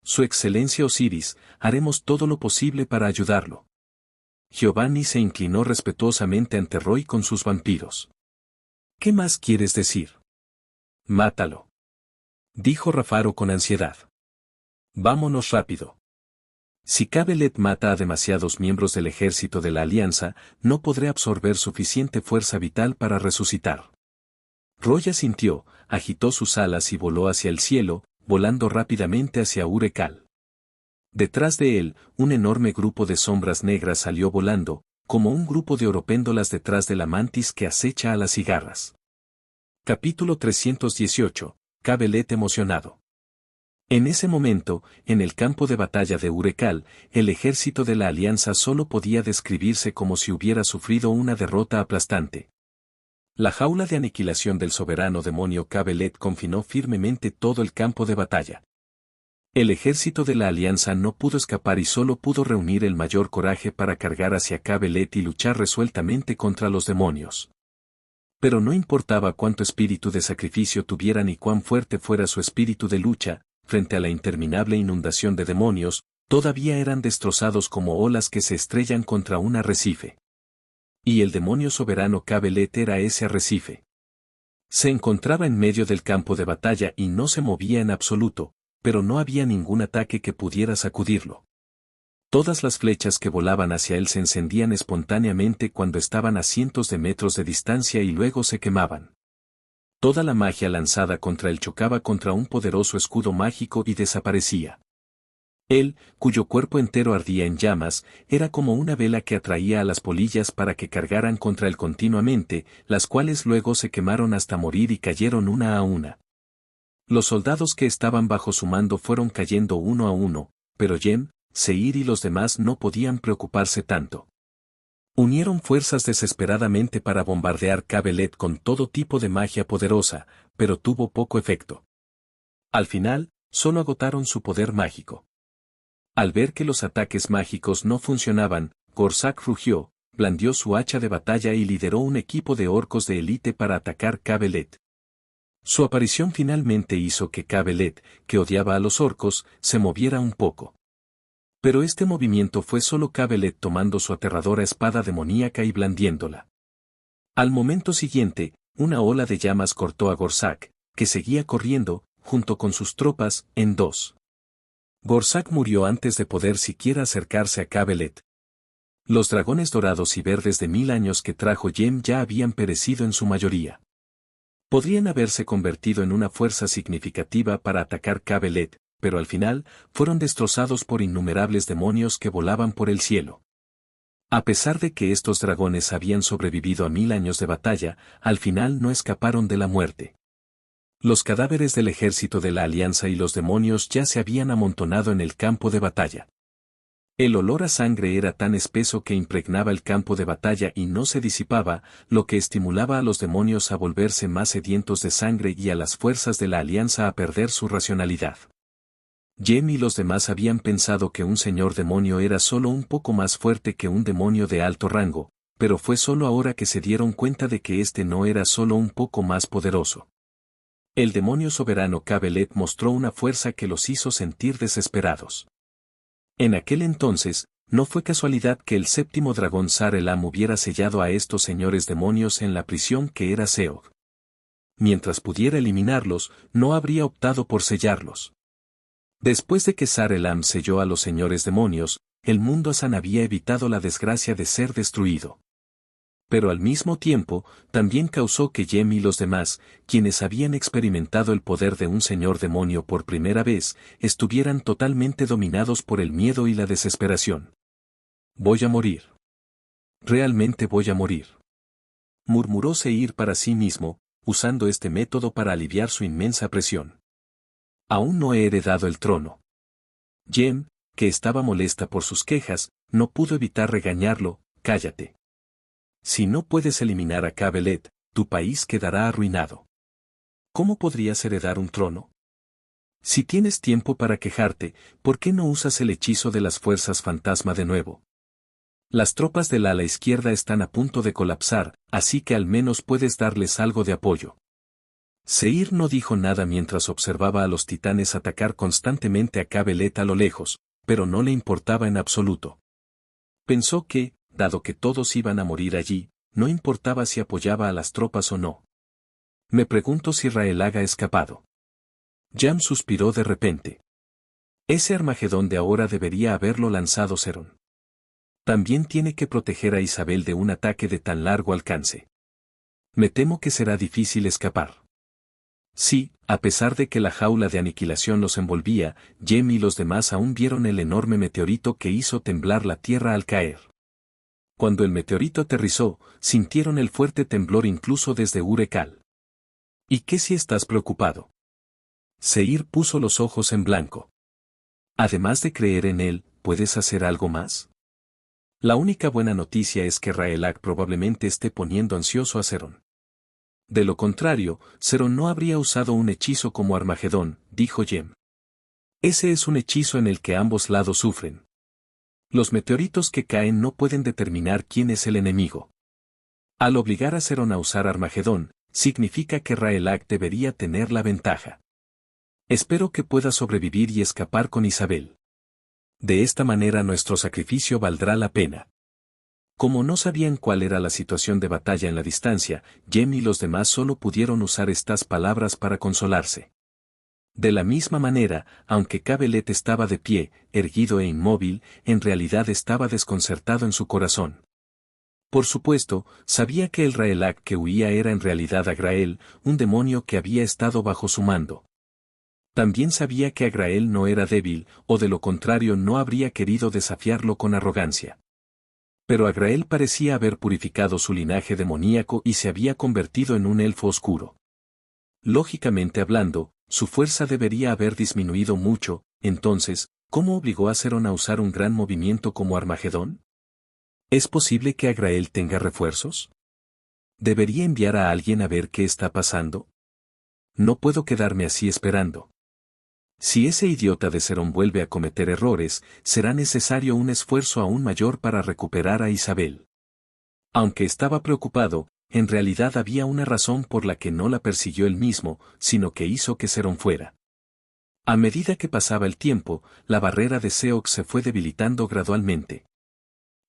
«Su excelencia Osiris, haremos todo lo posible para ayudarlo». Giovanni se inclinó respetuosamente ante Roy con sus vampiros. «¿Qué más quieres decir?» «Mátalo», dijo Rafaro con ansiedad. «Vámonos rápido. Si Cabelet mata a demasiados miembros del ejército de la Alianza, no podré absorber suficiente fuerza vital para resucitar». Roy asintió, agitó sus alas y voló hacia el cielo, volando rápidamente hacia Urecal. Detrás de él, un enorme grupo de sombras negras salió volando, como un grupo de oropéndolas detrás de la mantis que acecha a las cigarras. Capítulo 318. Cabelet emocionado. En ese momento, en el campo de batalla de Urecal, el ejército de la Alianza solo podía describirse como si hubiera sufrido una derrota aplastante. La jaula de aniquilación del soberano demonio Cabelet confinó firmemente todo el campo de batalla. El ejército de la Alianza no pudo escapar y solo pudo reunir el mayor coraje para cargar hacia Cabelet y luchar resueltamente contra los demonios. Pero no importaba cuánto espíritu de sacrificio tuvieran y cuán fuerte fuera su espíritu de lucha, frente a la interminable inundación de demonios, todavía eran destrozados como olas que se estrellan contra un arrecife. Y el demonio soberano Cabelet era ese arrecife. Se encontraba en medio del campo de batalla y no se movía en absoluto, pero no había ningún ataque que pudiera sacudirlo. Todas las flechas que volaban hacia él se encendían espontáneamente cuando estaban a cientos de metros de distancia y luego se quemaban. Toda la magia lanzada contra él chocaba contra un poderoso escudo mágico y desaparecía. Él, cuyo cuerpo entero ardía en llamas, era como una vela que atraía a las polillas para que cargaran contra él continuamente, las cuales luego se quemaron hasta morir y cayeron una a una. Los soldados que estaban bajo su mando fueron cayendo uno a uno, pero Yem, Seir y los demás no podían preocuparse tanto. Unieron fuerzas desesperadamente para bombardear Cabelet con todo tipo de magia poderosa, pero tuvo poco efecto. Al final, solo agotaron su poder mágico. Al ver que los ataques mágicos no funcionaban, Gorzak rugió, blandió su hacha de batalla y lideró un equipo de orcos de élite para atacar Cabelet. Su aparición finalmente hizo que Cabelet, que odiaba a los orcos, se moviera un poco. Pero este movimiento fue solo Cabelet tomando su aterradora espada demoníaca y blandiéndola. Al momento siguiente, una ola de llamas cortó a Gorzak, que seguía corriendo, junto con sus tropas, en dos. Gorzak murió antes de poder siquiera acercarse a Cabelet. Los dragones dorados y verdes de 1000 años que trajo Jem ya habían perecido en su mayoría. Podrían haberse convertido en una fuerza significativa para atacar Cabelet, pero al final, fueron destrozados por innumerables demonios que volaban por el cielo. A pesar de que estos dragones habían sobrevivido a 1000 años de batalla, al final no escaparon de la muerte. Los cadáveres del ejército de la Alianza y los demonios ya se habían amontonado en el campo de batalla. El olor a sangre era tan espeso que impregnaba el campo de batalla y no se disipaba, lo que estimulaba a los demonios a volverse más sedientos de sangre y a las fuerzas de la Alianza a perder su racionalidad. Jem y los demás habían pensado que un señor demonio era solo un poco más fuerte que un demonio de alto rango, pero fue solo ahora que se dieron cuenta de que este no era solo un poco más poderoso. El demonio soberano Cabelet mostró una fuerza que los hizo sentir desesperados. En aquel entonces, no fue casualidad que el séptimo dragón Sar-Elam hubiera sellado a estos señores demonios en la prisión que era Seog. Mientras pudiera eliminarlos, no habría optado por sellarlos. Después de que Sar-Elam selló a los señores demonios, el mundo Asan había evitado la desgracia de ser destruido. Pero al mismo tiempo, también causó que Jem y los demás, quienes habían experimentado el poder de un señor demonio por primera vez, estuvieran totalmente dominados por el miedo y la desesperación. Voy a morir. Realmente voy a morir. Murmuró Seir para sí mismo, usando este método para aliviar su inmensa presión. Aún no he heredado el trono. Jem, que estaba molesta por sus quejas, no pudo evitar regañarlo, cállate. Si no puedes eliminar a Cabelet, tu país quedará arruinado. ¿Cómo podrías heredar un trono? Si tienes tiempo para quejarte, ¿por qué no usas el hechizo de las fuerzas fantasma de nuevo? Las tropas del ala izquierda están a punto de colapsar, así que al menos puedes darles algo de apoyo. Seir no dijo nada mientras observaba a los titanes atacar constantemente a Cabelet a lo lejos, pero no le importaba en absoluto. Pensó que, dado que todos iban a morir allí, no importaba si apoyaba a las tropas o no. Me pregunto si Raelag ha escapado. Jam suspiró de repente. Ese Armagedón de ahora debería haberlo lanzado Seron. También tiene que proteger a Isabel de un ataque de tan largo alcance. Me temo que será difícil escapar. Sí, a pesar de que la jaula de aniquilación los envolvía, Jem y los demás aún vieron el enorme meteorito que hizo temblar la tierra al caer. Cuando el meteorito aterrizó, sintieron el fuerte temblor incluso desde Urekal. ¿Y qué si estás preocupado? Seir puso los ojos en blanco. Además de creer en él, ¿puedes hacer algo más? La única buena noticia es que Raelag probablemente esté poniendo ansioso a Seron. De lo contrario, Seron no habría usado un hechizo como Armagedón, dijo Jem. Ese es un hechizo en el que ambos lados sufren. Los meteoritos que caen no pueden determinar quién es el enemigo. Al obligar a Seron a usar Armagedón, significa que Raelag debería tener la ventaja. Espero que pueda sobrevivir y escapar con Isabel. De esta manera nuestro sacrificio valdrá la pena. Como no sabían cuál era la situación de batalla en la distancia, Jem y los demás solo pudieron usar estas palabras para consolarse. De la misma manera, aunque Cabelet estaba de pie, erguido e inmóvil, en realidad estaba desconcertado en su corazón. Por supuesto, sabía que el Raelag que huía era en realidad Agrael, un demonio que había estado bajo su mando. También sabía que Agrael no era débil, o de lo contrario no habría querido desafiarlo con arrogancia. Pero Agrael parecía haber purificado su linaje demoníaco y se había convertido en un elfo oscuro. Lógicamente hablando, su fuerza debería haber disminuido mucho, entonces, ¿cómo obligó a Seron a usar un gran movimiento como Armagedón? ¿Es posible que Agrael tenga refuerzos? ¿Debería enviar a alguien a ver qué está pasando? No puedo quedarme así esperando. Si ese idiota de Serón vuelve a cometer errores, será necesario un esfuerzo aún mayor para recuperar a Isabel. Aunque estaba preocupado, en realidad había una razón por la que no la persiguió él mismo, sino que hizo que Serón fuera. A medida que pasaba el tiempo, la barrera de Seox se fue debilitando gradualmente.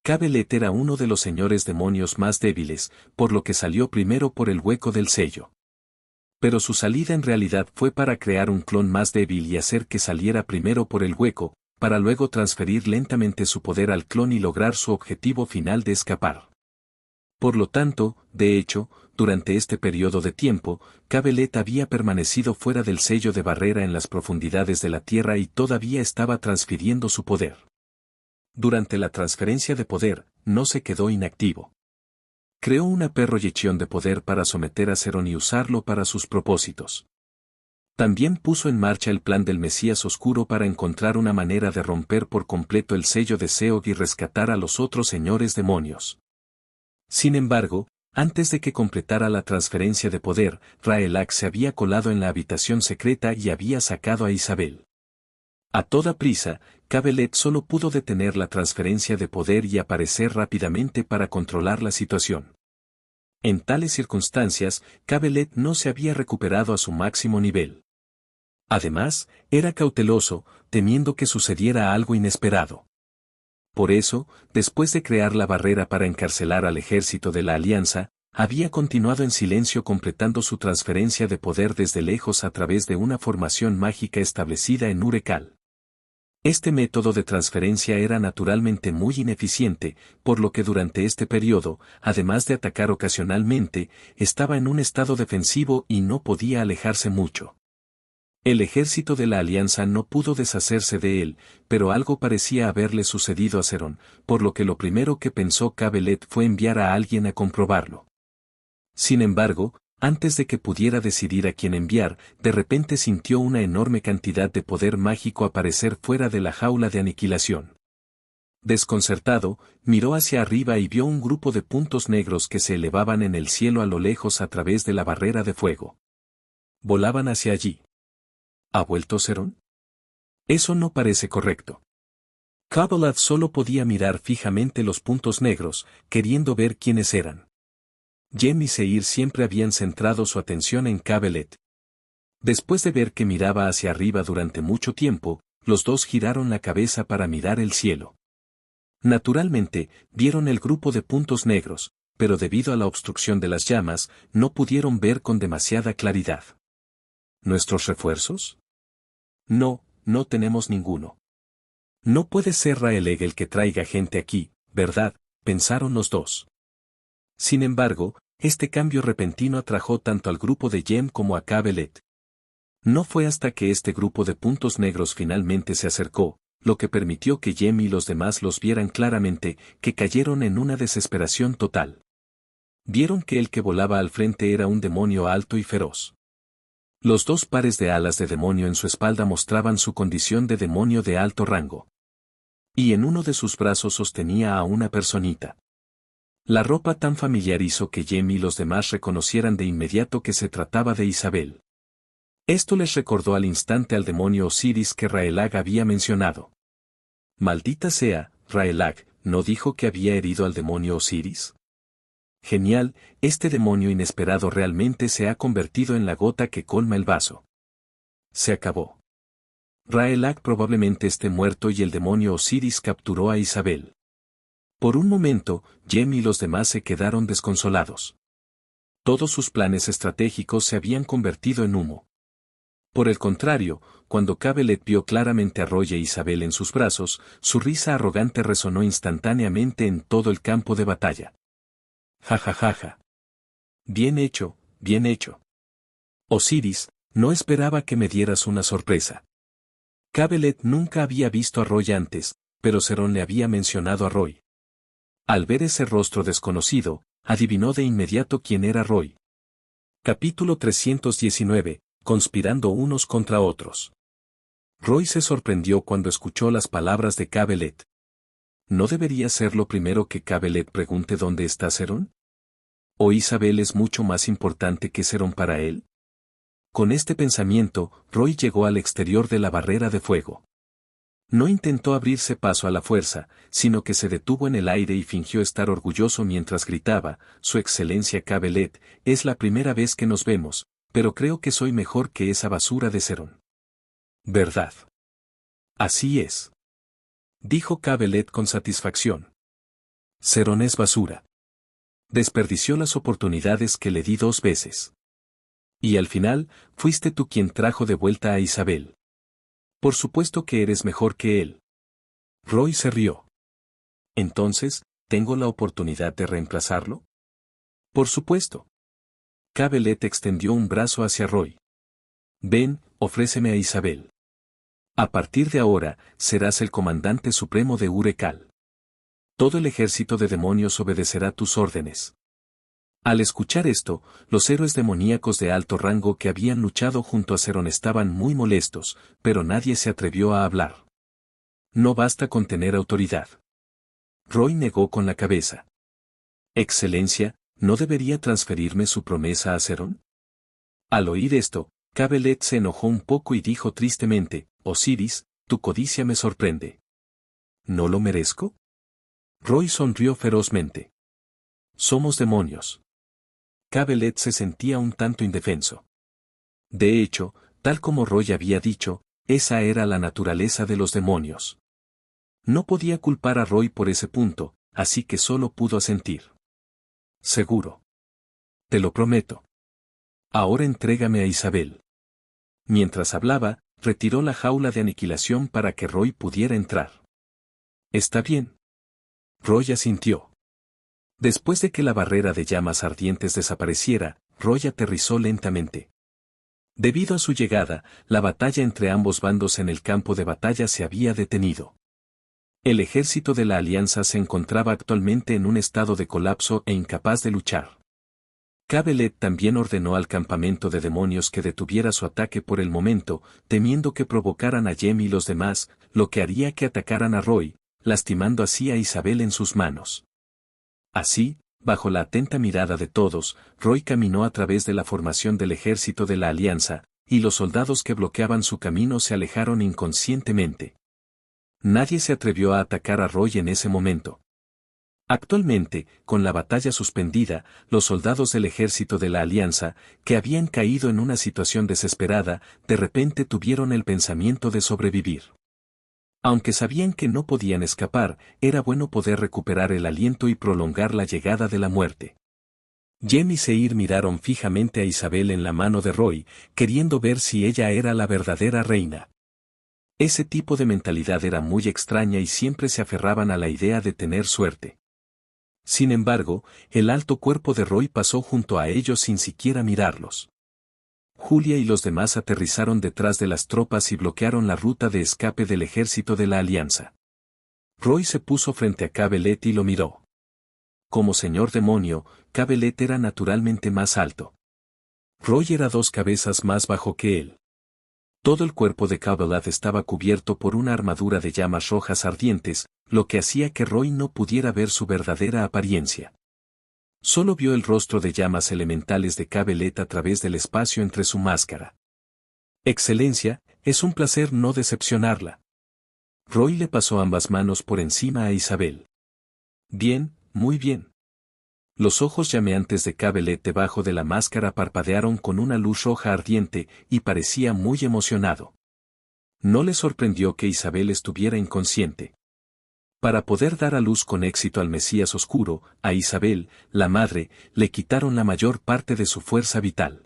Cabelet era uno de los señores demonios más débiles, por lo que salió primero por el hueco del sello. Pero su salida en realidad fue para crear un clon más débil y hacer que saliera primero por el hueco, para luego transferir lentamente su poder al clon y lograr su objetivo final de escapar. Por lo tanto, de hecho, durante este periodo de tiempo, Cabelet había permanecido fuera del sello de barrera en las profundidades de la Tierra y todavía estaba transfiriendo su poder. Durante la transferencia de poder, no se quedó inactivo. Creó una proyección de poder para someter a Serón y usarlo para sus propósitos. También puso en marcha el plan del Mesías Oscuro para encontrar una manera de romper por completo el sello de Seog y rescatar a los otros señores demonios. Sin embargo, antes de que completara la transferencia de poder, Raelak se había colado en la habitación secreta y había sacado a Isabel. A toda prisa, Cabelet solo pudo detener la transferencia de poder y aparecer rápidamente para controlar la situación. En tales circunstancias, Cabelet no se había recuperado a su máximo nivel. Además, era cauteloso, temiendo que sucediera algo inesperado. Por eso, después de crear la barrera para encarcelar al ejército de la Alianza, había continuado en silencio completando su transferencia de poder desde lejos a través de una formación mágica establecida en Urekal. Este método de transferencia era naturalmente muy ineficiente, por lo que durante este periodo, además de atacar ocasionalmente, estaba en un estado defensivo y no podía alejarse mucho. El ejército de la Alianza no pudo deshacerse de él, pero algo parecía haberle sucedido a Serón, por lo que lo primero que pensó Cabelet fue enviar a alguien a comprobarlo. Sin embargo, antes de que pudiera decidir a quién enviar, de repente sintió una enorme cantidad de poder mágico aparecer fuera de la jaula de aniquilación. Desconcertado, miró hacia arriba y vio un grupo de puntos negros que se elevaban en el cielo a lo lejos a través de la barrera de fuego. Volaban hacia allí. ¿Ha vuelto Serón? Eso no parece correcto. Cabelet solo podía mirar fijamente los puntos negros, queriendo ver quiénes eran. Jem y Seir siempre habían centrado su atención en Cabelet. Después de ver que miraba hacia arriba durante mucho tiempo, los dos giraron la cabeza para mirar el cielo. Naturalmente, vieron el grupo de puntos negros, pero debido a la obstrucción de las llamas, no pudieron ver con demasiada claridad. ¿Nuestros refuerzos? No, no tenemos ninguno. No puede ser Raeleg el que traiga gente aquí, ¿verdad?, pensaron los dos. Sin embargo, este cambio repentino atrajo tanto al grupo de Jem como a Cabelet. No fue hasta que este grupo de puntos negros finalmente se acercó, lo que permitió que Jem y los demás los vieran claramente, que cayeron en una desesperación total. Vieron que el que volaba al frente era un demonio alto y feroz. Los dos pares de alas de demonio en su espalda mostraban su condición de demonio de alto rango. Y en uno de sus brazos sostenía a una personita. La ropa tan familiar hizo que Jem y los demás reconocieran de inmediato que se trataba de Isabel. Esto les recordó al instante al demonio Osiris que Raelag había mencionado. Maldita sea, Raelag, ¿no dijo que había herido al demonio Osiris? Genial, este demonio inesperado realmente se ha convertido en la gota que colma el vaso. Se acabó. Raelag probablemente esté muerto y el demonio Osiris capturó a Isabel. Por un momento, Jem y los demás se quedaron desconsolados. Todos sus planes estratégicos se habían convertido en humo. Por el contrario, cuando Cabelet vio claramente a Roy e Isabel en sus brazos, su risa arrogante resonó instantáneamente en todo el campo de batalla. Ja ja ja ja. Bien hecho, bien hecho. Osiris, no esperaba que me dieras una sorpresa. Cabelet nunca había visto a Roy antes, pero Serón le había mencionado a Roy. Al ver ese rostro desconocido, adivinó de inmediato quién era Roy. Capítulo 319, conspirando unos contra otros. Roy se sorprendió cuando escuchó las palabras de Cabelet. ¿No debería ser lo primero que Cabelet pregunte dónde está Serón? ¿O Isabel es mucho más importante que Serón para él? Con este pensamiento, Roy llegó al exterior de la barrera de fuego. No intentó abrirse paso a la fuerza, sino que se detuvo en el aire y fingió estar orgulloso mientras gritaba: Su Excelencia Cabelet, es la primera vez que nos vemos, pero creo que soy mejor que esa basura de Serón. ¿Verdad? Así es, dijo Cabelet con satisfacción. Serón es basura. Desperdició las oportunidades que le di 2 veces. Y al final, fuiste tú quien trajo de vuelta a Isabel. Por supuesto que eres mejor que él. Roy se rió. Entonces, ¿tengo la oportunidad de reemplazarlo? Por supuesto. Cabelet extendió un brazo hacia Roy. Ven, ofréceme a Isabel. A partir de ahora, serás el comandante supremo de Urecal. Todo el ejército de demonios obedecerá tus órdenes. Al escuchar esto, los héroes demoníacos de alto rango que habían luchado junto a Serón estaban muy molestos, pero nadie se atrevió a hablar. No basta con tener autoridad. Roy negó con la cabeza. Excelencia, ¿no debería transferirme su promesa a Serón? Al oír esto, Cabelet se enojó un poco y dijo tristemente: Osiris, tu codicia me sorprende. ¿No lo merezco? Roy sonrió ferozmente. Somos demonios. Cabelet se sentía un tanto indefenso. De hecho, tal como Roy había dicho, esa era la naturaleza de los demonios. No podía culpar a Roy por ese punto, así que solo pudo asentir. Seguro. Te lo prometo. Ahora entrégame a Isabel. Mientras hablaba, retiró la jaula de aniquilación para que Roy pudiera entrar. Está bien. Roy asintió. Después de que la barrera de llamas ardientes desapareciera, Roy aterrizó lentamente. Debido a su llegada, la batalla entre ambos bandos en el campo de batalla se había detenido. El ejército de la Alianza se encontraba actualmente en un estado de colapso e incapaz de luchar. Cabelet también ordenó al campamento de demonios que detuviera su ataque por el momento, temiendo que provocaran a Jem y los demás, lo que haría que atacaran a Roy, lastimando así a Isabel en sus manos. Así, bajo la atenta mirada de todos, Roy caminó a través de la formación del ejército de la Alianza, y los soldados que bloqueaban su camino se alejaron inconscientemente. Nadie se atrevió a atacar a Roy en ese momento. Actualmente, con la batalla suspendida, los soldados del ejército de la Alianza, que habían caído en una situación desesperada, de repente tuvieron el pensamiento de sobrevivir. Aunque sabían que no podían escapar, era bueno poder recuperar el aliento y prolongar la llegada de la muerte. Jem y Seir miraron fijamente a Isabel en la mano de Roy, queriendo ver si ella era la verdadera reina. Ese tipo de mentalidad era muy extraña y siempre se aferraban a la idea de tener suerte. Sin embargo, el alto cuerpo de Roy pasó junto a ellos sin siquiera mirarlos. Julia y los demás aterrizaron detrás de las tropas y bloquearon la ruta de escape del ejército de la Alianza. Roy se puso frente a Cabelet y lo miró. Como señor demonio, Cabelet era naturalmente más alto. Roy era 2 cabezas más bajo que él. Todo el cuerpo de Cabelet estaba cubierto por una armadura de llamas rojas ardientes, lo que hacía que Roy no pudiera ver su verdadera apariencia. Solo vio el rostro de llamas elementales de Cabelet a través del espacio entre su máscara. Excelencia, es un placer no decepcionarla. Roy le pasó ambas manos por encima a Isabel. Bien, muy bien. Los ojos llameantes de Cabelet debajo de la máscara parpadearon con una luz roja ardiente y parecía muy emocionado. No le sorprendió que Isabel estuviera inconsciente. Para poder dar a luz con éxito al Mesías oscuro, a Isabel, la madre, le quitaron la mayor parte de su fuerza vital.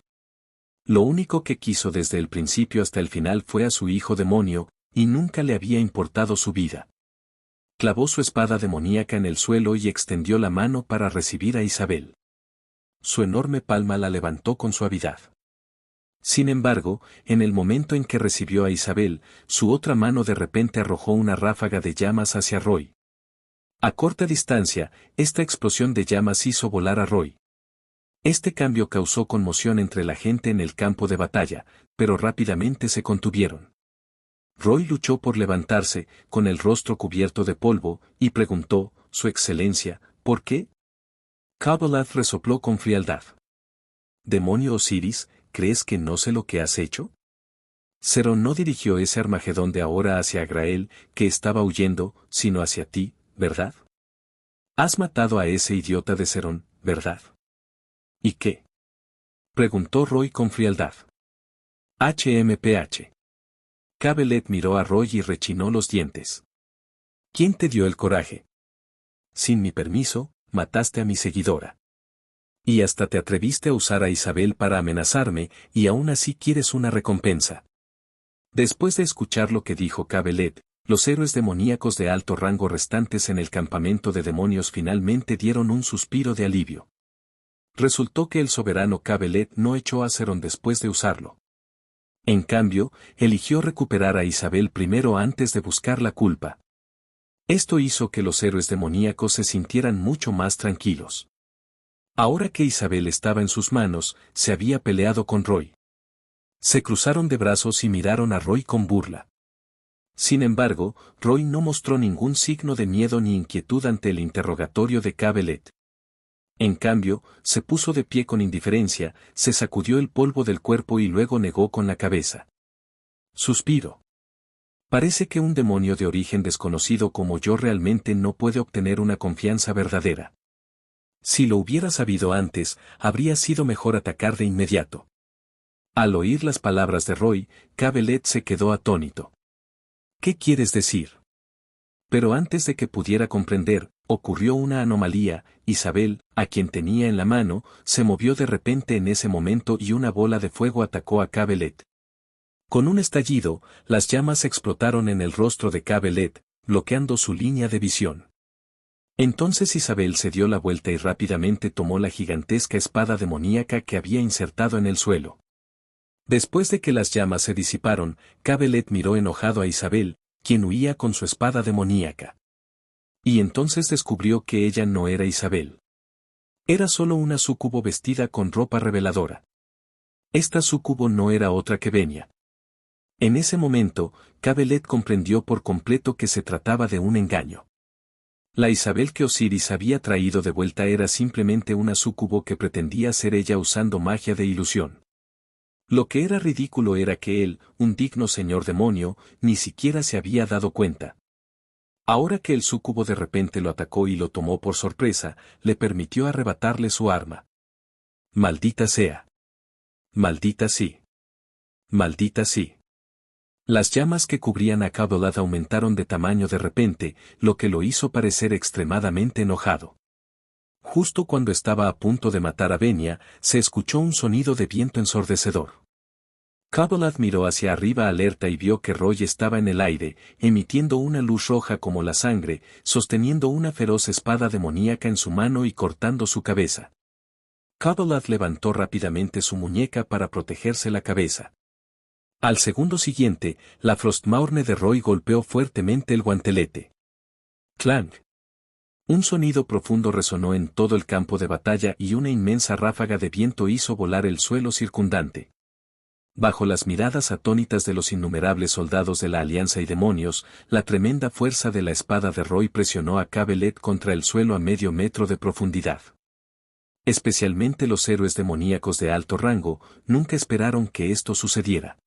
Lo único que quiso desde el principio hasta el final fue a su hijo demonio, y nunca le había importado su vida. Clavó su espada demoníaca en el suelo y extendió la mano para recibir a Isabel. Su enorme palma la levantó con suavidad. Sin embargo, en el momento en que recibió a Isabel, su otra mano de repente arrojó una ráfaga de llamas hacia Roy. A corta distancia, esta explosión de llamas hizo volar a Roy. Este cambio causó conmoción entre la gente en el campo de batalla, pero rápidamente se contuvieron. Roy luchó por levantarse, con el rostro cubierto de polvo, y preguntó, «Su excelencia, ¿por qué?» Kabbalah resopló con frialdad. «Demonio Osiris, ¿crees que no sé lo que has hecho?» Serón no dirigió ese Armagedón de ahora hacia Agrael, que estaba huyendo, sino hacia ti, ¿verdad? Has matado a ese idiota de Serón, ¿verdad? ¿Y qué? Preguntó Roy con frialdad. HMPH. Cabelet miró a Roy y rechinó los dientes. ¿Quién te dio el coraje? Sin mi permiso, mataste a mi seguidora. Y hasta te atreviste a usar a Isabel para amenazarme, y aún así quieres una recompensa. Después de escuchar lo que dijo Cabelet, los héroes demoníacos de alto rango restantes en el campamento de demonios finalmente dieron un suspiro de alivio. Resultó que el soberano Cabelet no echó a Serón después de usarlo. En cambio, eligió recuperar a Isabel primero antes de buscar la culpa. Esto hizo que los héroes demoníacos se sintieran mucho más tranquilos. Ahora que Isabel estaba en sus manos, se había peleado con Roy. Se cruzaron de brazos y miraron a Roy con burla. Sin embargo, Roy no mostró ningún signo de miedo ni inquietud ante el interrogatorio de Cabelet. En cambio, se puso de pie con indiferencia, se sacudió el polvo del cuerpo y luego negó con la cabeza. Suspiro. Parece que un demonio de origen desconocido como yo realmente no puede obtener una confianza verdadera. Si lo hubiera sabido antes, habría sido mejor atacar de inmediato. Al oír las palabras de Roy, Cabelet se quedó atónito. ¿Qué quieres decir? Pero antes de que pudiera comprender, ocurrió una anomalía. Isabel, a quien tenía en la mano, se movió de repente en ese momento y una bola de fuego atacó a Cabelet. Con un estallido, las llamas explotaron en el rostro de Cabelet, bloqueando su línea de visión. Entonces Isabel se dio la vuelta y rápidamente tomó la gigantesca espada demoníaca que había insertado en el suelo. Después de que las llamas se disiparon, Cabelet miró enojado a Isabel, quien huía con su espada demoníaca. Y entonces descubrió que ella no era Isabel. Era solo una súcubo vestida con ropa reveladora. Esta súcubo no era otra que Venia. En ese momento, Cabelet comprendió por completo que se trataba de un engaño. La Isabel que Osiris había traído de vuelta era simplemente una súcubo que pretendía ser ella usando magia de ilusión. Lo que era ridículo era que él, un digno señor demonio, ni siquiera se había dado cuenta. Ahora que el súcubo de repente lo atacó y lo tomó por sorpresa, le permitió arrebatarle su arma. Maldita sea. Maldita sí. Maldita sí. Las llamas que cubrían a Kabbalah aumentaron de tamaño de repente, lo que lo hizo parecer extremadamente enojado. Justo cuando estaba a punto de matar a Venia, se escuchó un sonido de viento ensordecedor. Kabbalah miró hacia arriba alerta y vio que Roy estaba en el aire, emitiendo una luz roja como la sangre, sosteniendo una feroz espada demoníaca en su mano y cortando su cabeza. Kabbalah levantó rápidamente su muñeca para protegerse la cabeza. Al segundo siguiente, la Frostmourne de Roy golpeó fuertemente el guantelete. ¡Clang! Un sonido profundo resonó en todo el campo de batalla y una inmensa ráfaga de viento hizo volar el suelo circundante. Bajo las miradas atónitas de los innumerables soldados de la Alianza y demonios, la tremenda fuerza de la espada de Roy presionó a Cabelet contra el suelo a medio metro de profundidad. Especialmente los héroes demoníacos de alto rango, nunca esperaron que esto sucediera.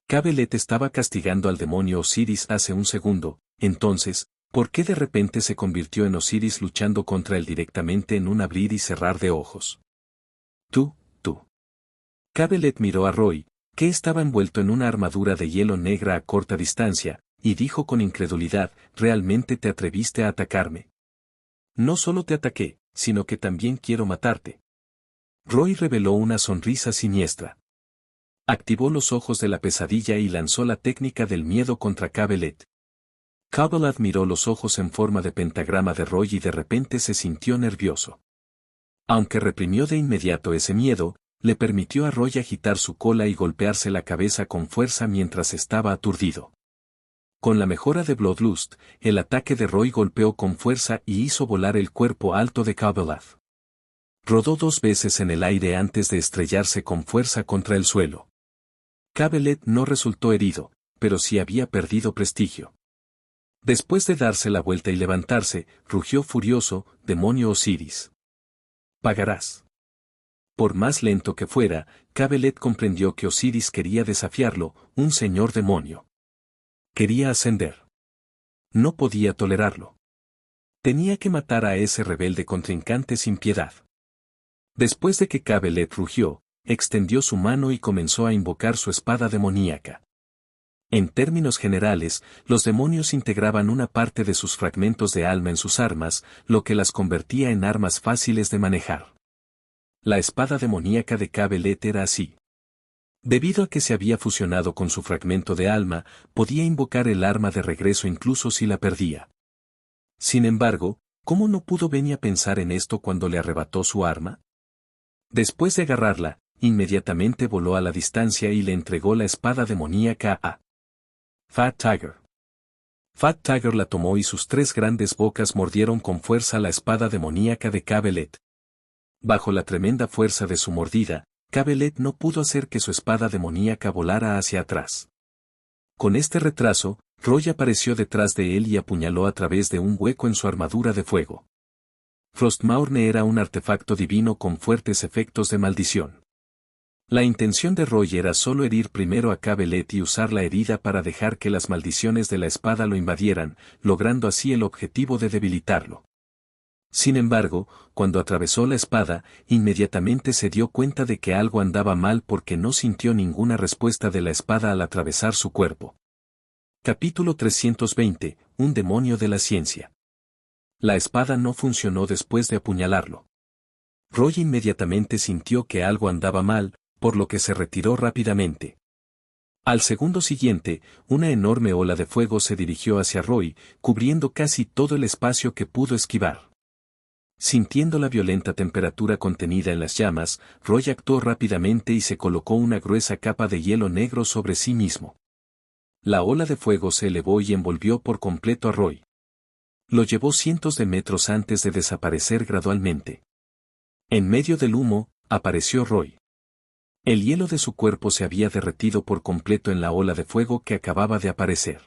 Cabelet estaba castigando al demonio Osiris hace un segundo, entonces, ¿por qué de repente se convirtió en Osiris luchando contra él directamente en un abrir y cerrar de ojos? Tú. Cabelet miró a Roy, que estaba envuelto en una armadura de hielo negra a corta distancia, y dijo con incredulidad, ¿realmente te atreviste a atacarme? No solo te ataqué, sino que también quiero matarte. Roy reveló una sonrisa siniestra. Activó los ojos de la pesadilla y lanzó la técnica del miedo contra Cabelet. Cabelet miró los ojos en forma de pentagrama de Roy y de repente se sintió nervioso. Aunque reprimió de inmediato ese miedo, le permitió a Roy agitar su cola y golpearse la cabeza con fuerza mientras estaba aturdido. Con la mejora de Bloodlust, el ataque de Roy golpeó con fuerza y hizo volar el cuerpo alto de Cabelet. Rodó 2 veces en el aire antes de estrellarse con fuerza contra el suelo. Cabelet no resultó herido, pero sí había perdido prestigio. Después de darse la vuelta y levantarse, rugió furioso: «Demonio Osiris. Pagarás». Por más lento que fuera, Cabelet comprendió que Osiris quería desafiarlo, un señor demonio. Quería ascender. No podía tolerarlo. Tenía que matar a ese rebelde contrincante sin piedad. Después de que Cabelet rugió, extendió su mano y comenzó a invocar su espada demoníaca. En términos generales, los demonios integraban una parte de sus fragmentos de alma en sus armas, lo que las convertía en armas fáciles de manejar. La espada demoníaca de Cabelet era así. Debido a que se había fusionado con su fragmento de alma, podía invocar el arma de regreso incluso si la perdía. Sin embargo, ¿cómo no pudo Benia pensar en esto cuando le arrebató su arma? Después de agarrarla, inmediatamente voló a la distancia y le entregó la espada demoníaca a Fat Tiger. Fat Tiger la tomó y sus 3 grandes bocas mordieron con fuerza la espada demoníaca de Cabelet. Bajo la tremenda fuerza de su mordida, Cabelet no pudo hacer que su espada demoníaca volara hacia atrás. Con este retraso, Roy apareció detrás de él y apuñaló a través de un hueco en su armadura de fuego. Frostmourne era un artefacto divino con fuertes efectos de maldición. La intención de Roy era solo herir primero a Cabelet y usar la herida para dejar que las maldiciones de la espada lo invadieran, logrando así el objetivo de debilitarlo. Sin embargo, cuando atravesó la espada, inmediatamente se dio cuenta de que algo andaba mal porque no sintió ninguna respuesta de la espada al atravesar su cuerpo. Capítulo 320, un demonio de la ciencia. La espada no funcionó después de apuñalarlo. Roy inmediatamente sintió que algo andaba mal, por lo que se retiró rápidamente. Al segundo siguiente, una enorme ola de fuego se dirigió hacia Roy, cubriendo casi todo el espacio que pudo esquivar. Sintiendo la violenta temperatura contenida en las llamas, Roy actuó rápidamente y se colocó una gruesa capa de hielo negro sobre sí mismo. La ola de fuego se elevó y envolvió por completo a Roy. Lo llevó cientos de metros antes de desaparecer gradualmente. En medio del humo, apareció Roy. El hielo de su cuerpo se había derretido por completo en la ola de fuego que acababa de aparecer.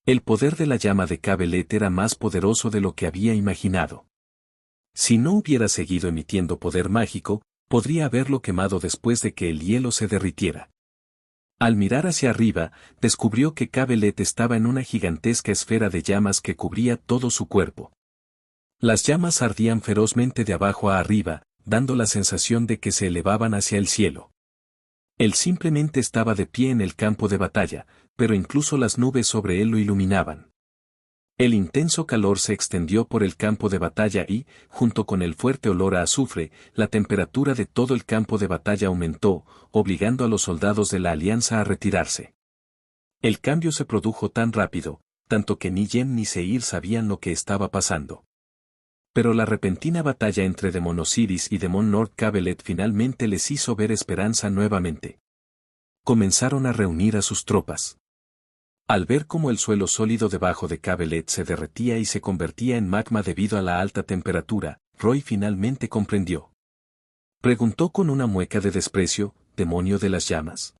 El poder de la llama de Cabelet era más poderoso de lo que había imaginado. Si no hubiera seguido emitiendo poder mágico, podría haberlo quemado después de que el hielo se derritiera. Al mirar hacia arriba, descubrió que Cabelet estaba en una gigantesca esfera de llamas que cubría todo su cuerpo. Las llamas ardían ferozmente de abajo a arriba, dando la sensación de que se elevaban hacia el cielo. Él simplemente estaba de pie en el campo de batalla, pero incluso las nubes sobre él lo iluminaban. El intenso calor se extendió por el campo de batalla y, junto con el fuerte olor a azufre, la temperatura de todo el campo de batalla aumentó, obligando a los soldados de la Alianza a retirarse. El cambio se produjo tan rápido, tanto que ni Jem ni Seir sabían lo que estaba pasando. Pero la repentina batalla entre Demon Osiris y Demon Lord Cabelet finalmente les hizo ver esperanza nuevamente. Comenzaron a reunir a sus tropas. Al ver cómo el suelo sólido debajo de Cabelet se derretía y se convertía en magma debido a la alta temperatura, Roy finalmente comprendió. Preguntó con una mueca de desprecio: ¿demonio de las llamas?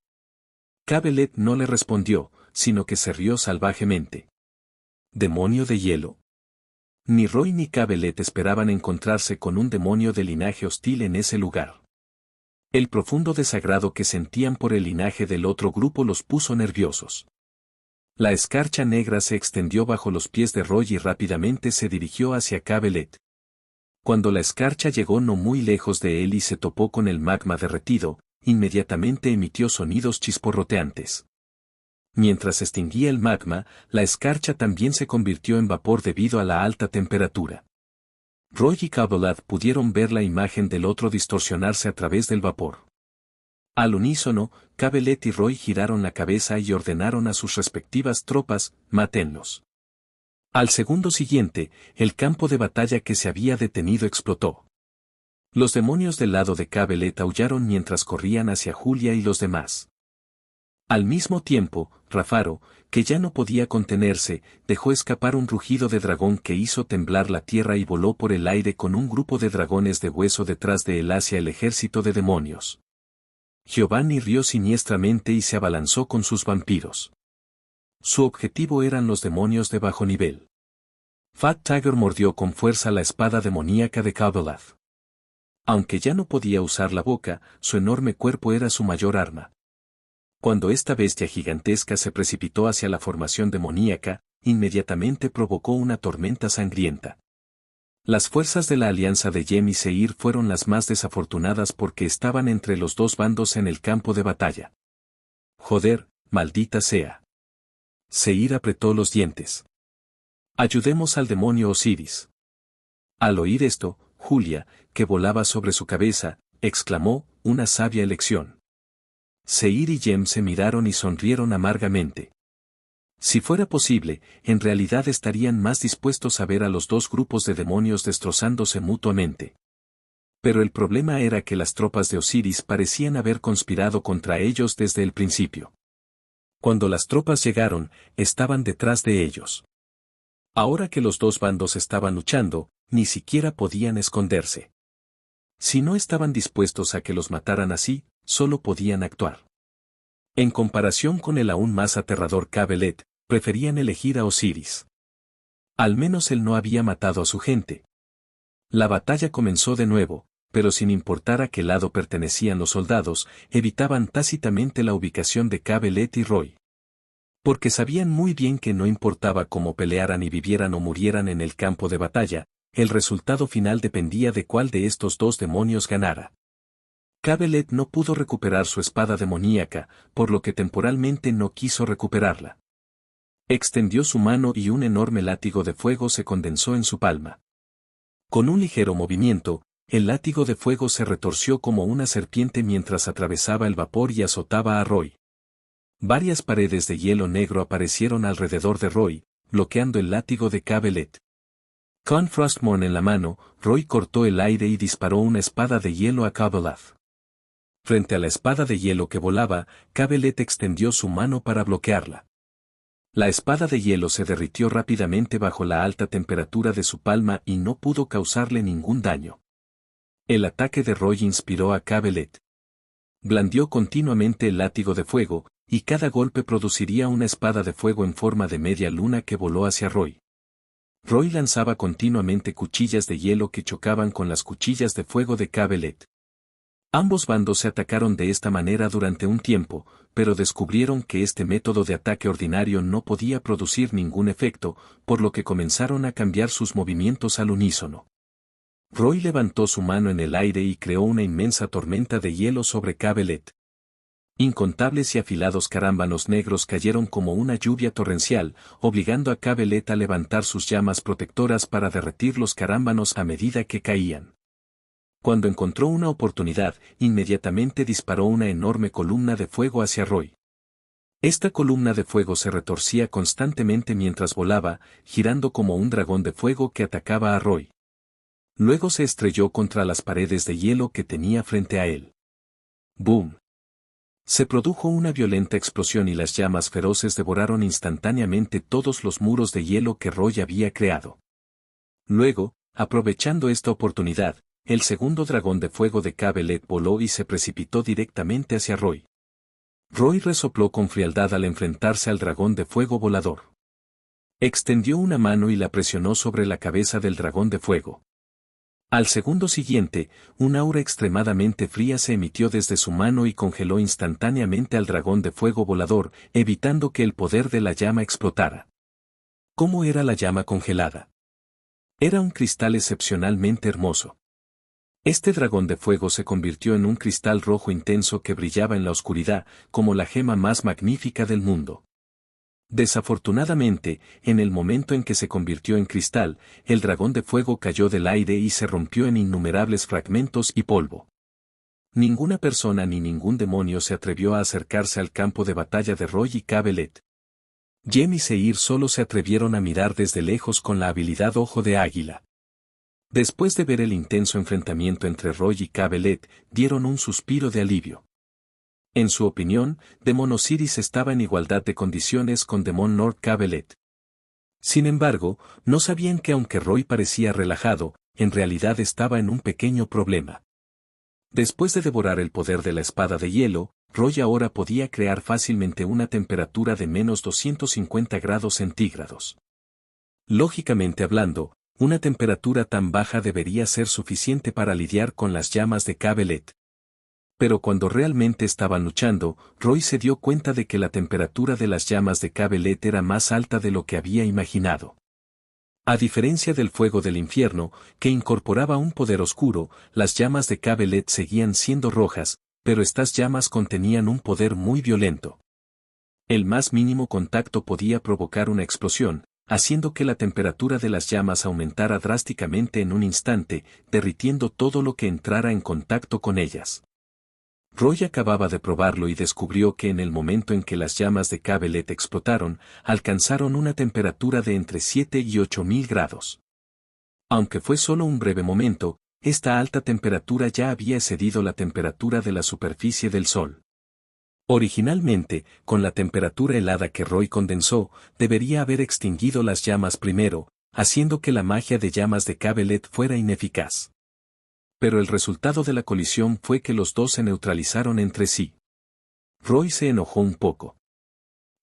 Cabelet no le respondió, sino que se rió salvajemente. ¿Demonio de hielo? Ni Roy ni Cabelet esperaban encontrarse con un demonio de linaje hostil en ese lugar. El profundo desagrado que sentían por el linaje del otro grupo los puso nerviosos. La escarcha negra se extendió bajo los pies de Roy y rápidamente se dirigió hacia Cabelet. Cuando la escarcha llegó no muy lejos de él y se topó con el magma derretido, inmediatamente emitió sonidos chisporroteantes. Mientras extinguía el magma, la escarcha también se convirtió en vapor debido a la alta temperatura. Roy y Cabelet pudieron ver la imagen del otro distorsionarse a través del vapor. Al unísono, Cabelet y Roy giraron la cabeza y ordenaron a sus respectivas tropas: mátenlos. Al segundo siguiente, el campo de batalla que se había detenido explotó. Los demonios del lado de Cabelet aullaron mientras corrían hacia Julia y los demás. Al mismo tiempo, Rafaro, que ya no podía contenerse, dejó escapar un rugido de dragón que hizo temblar la tierra y voló por el aire con un grupo de dragones de hueso detrás de él hacia el ejército de demonios. Giovanni rió siniestramente y se abalanzó con sus vampiros. Su objetivo eran los demonios de bajo nivel. Fat Tiger mordió con fuerza la espada demoníaca de Kabbalah. Aunque ya no podía usar la boca, su enorme cuerpo era su mayor arma. Cuando esta bestia gigantesca se precipitó hacia la formación demoníaca, inmediatamente provocó una tormenta sangrienta. Las fuerzas de la alianza de Jem y Seir fueron las más desafortunadas porque estaban entre los dos bandos en el campo de batalla. Joder, maldita sea. Seir apretó los dientes. Ayudemos al demonio Osiris. Al oír esto, Julia, que volaba sobre su cabeza, exclamó, una sabia elección. Seir y Jem se miraron y sonrieron amargamente. Si fuera posible, en realidad estarían más dispuestos a ver a los dos grupos de demonios destrozándose mutuamente. Pero el problema era que las tropas de Osiris parecían haber conspirado contra ellos desde el principio. Cuando las tropas llegaron, estaban detrás de ellos. Ahora que los dos bandos estaban luchando, ni siquiera podían esconderse. Si no estaban dispuestos a que los mataran así, solo podían actuar. En comparación con el aún más aterrador Cabelet, preferían elegir a Osiris. Al menos él no había matado a su gente. La batalla comenzó de nuevo, pero sin importar a qué lado pertenecían los soldados, evitaban tácitamente la ubicación de Cabelet y Roy. Porque sabían muy bien que no importaba cómo pelearan y vivieran o murieran en el campo de batalla, el resultado final dependía de cuál de estos dos demonios ganara. Cabelet no pudo recuperar su espada demoníaca, por lo que temporalmente no quiso recuperarla. Extendió su mano y un enorme látigo de fuego se condensó en su palma. Con un ligero movimiento, el látigo de fuego se retorció como una serpiente mientras atravesaba el vapor y azotaba a Roy. Varias paredes de hielo negro aparecieron alrededor de Roy, bloqueando el látigo de Cabelet. Con Frostmourne en la mano, Roy cortó el aire y disparó una espada de hielo a Cabelet. Frente a la espada de hielo que volaba, Cabelet extendió su mano para bloquearla. La espada de hielo se derritió rápidamente bajo la alta temperatura de su palma y no pudo causarle ningún daño. El ataque de Roy inspiró a Cabelet. Blandió continuamente el látigo de fuego, y cada golpe produciría una espada de fuego en forma de media luna que voló hacia Roy. Roy lanzaba continuamente cuchillas de hielo que chocaban con las cuchillas de fuego de Cabelet. Ambos bandos se atacaron de esta manera durante un tiempo, pero descubrieron que este método de ataque ordinario no podía producir ningún efecto, por lo que comenzaron a cambiar sus movimientos al unísono. Roy levantó su mano en el aire y creó una inmensa tormenta de hielo sobre Cabelet. Incontables y afilados carámbanos negros cayeron como una lluvia torrencial, obligando a Cabelet a levantar sus llamas protectoras para derretir los carámbanos a medida que caían. Cuando encontró una oportunidad, inmediatamente disparó una enorme columna de fuego hacia Roy. Esta columna de fuego se retorcía constantemente mientras volaba, girando como un dragón de fuego que atacaba a Roy. Luego se estrelló contra las paredes de hielo que tenía frente a él. ¡Boom! Se produjo una violenta explosión y las llamas feroces devoraron instantáneamente todos los muros de hielo que Roy había creado. Luego, aprovechando esta oportunidad, el segundo dragón de fuego de Cabelet voló y se precipitó directamente hacia Roy. Roy resopló con frialdad al enfrentarse al dragón de fuego volador. Extendió una mano y la presionó sobre la cabeza del dragón de fuego. Al segundo siguiente, un aura extremadamente fría se emitió desde su mano y congeló instantáneamente al dragón de fuego volador, evitando que el poder de la llama explotara. ¿Cómo era la llama congelada? Era un cristal excepcionalmente hermoso. Este dragón de fuego se convirtió en un cristal rojo intenso que brillaba en la oscuridad, como la gema más magnífica del mundo. Desafortunadamente, en el momento en que se convirtió en cristal, el dragón de fuego cayó del aire y se rompió en innumerables fragmentos y polvo. Ninguna persona ni ningún demonio se atrevió a acercarse al campo de batalla de Roy y Cabelet. Jem y Seir solo se atrevieron a mirar desde lejos con la habilidad Ojo de Águila. Después de ver el intenso enfrentamiento entre Roy y Cabelet, dieron un suspiro de alivio. En su opinión, Demon Osiris estaba en igualdad de condiciones con Demon Lord Cabelet. Sin embargo, no sabían que aunque Roy parecía relajado, en realidad estaba en un pequeño problema. Después de devorar el poder de la espada de hielo, Roy ahora podía crear fácilmente una temperatura de menos 250 grados centígrados. Lógicamente hablando, una temperatura tan baja debería ser suficiente para lidiar con las llamas de Cabelet. Pero cuando realmente estaban luchando, Roy se dio cuenta de que la temperatura de las llamas de Cabelet era más alta de lo que había imaginado. A diferencia del fuego del infierno, que incorporaba un poder oscuro, las llamas de Cabelet seguían siendo rojas, pero estas llamas contenían un poder muy violento. El más mínimo contacto podía provocar una explosión, haciendo que la temperatura de las llamas aumentara drásticamente en un instante, derritiendo todo lo que entrara en contacto con ellas. Roy acababa de probarlo y descubrió que en el momento en que las llamas de Cabelet explotaron, alcanzaron una temperatura de entre 7 y 8.000 grados. Aunque fue solo un breve momento, esta alta temperatura ya había excedido la temperatura de la superficie del Sol. Originalmente, con la temperatura helada que Roy condensó, debería haber extinguido las llamas primero, haciendo que la magia de llamas de Cabelet fuera ineficaz. Pero el resultado de la colisión fue que los dos se neutralizaron entre sí. Roy se enojó un poco.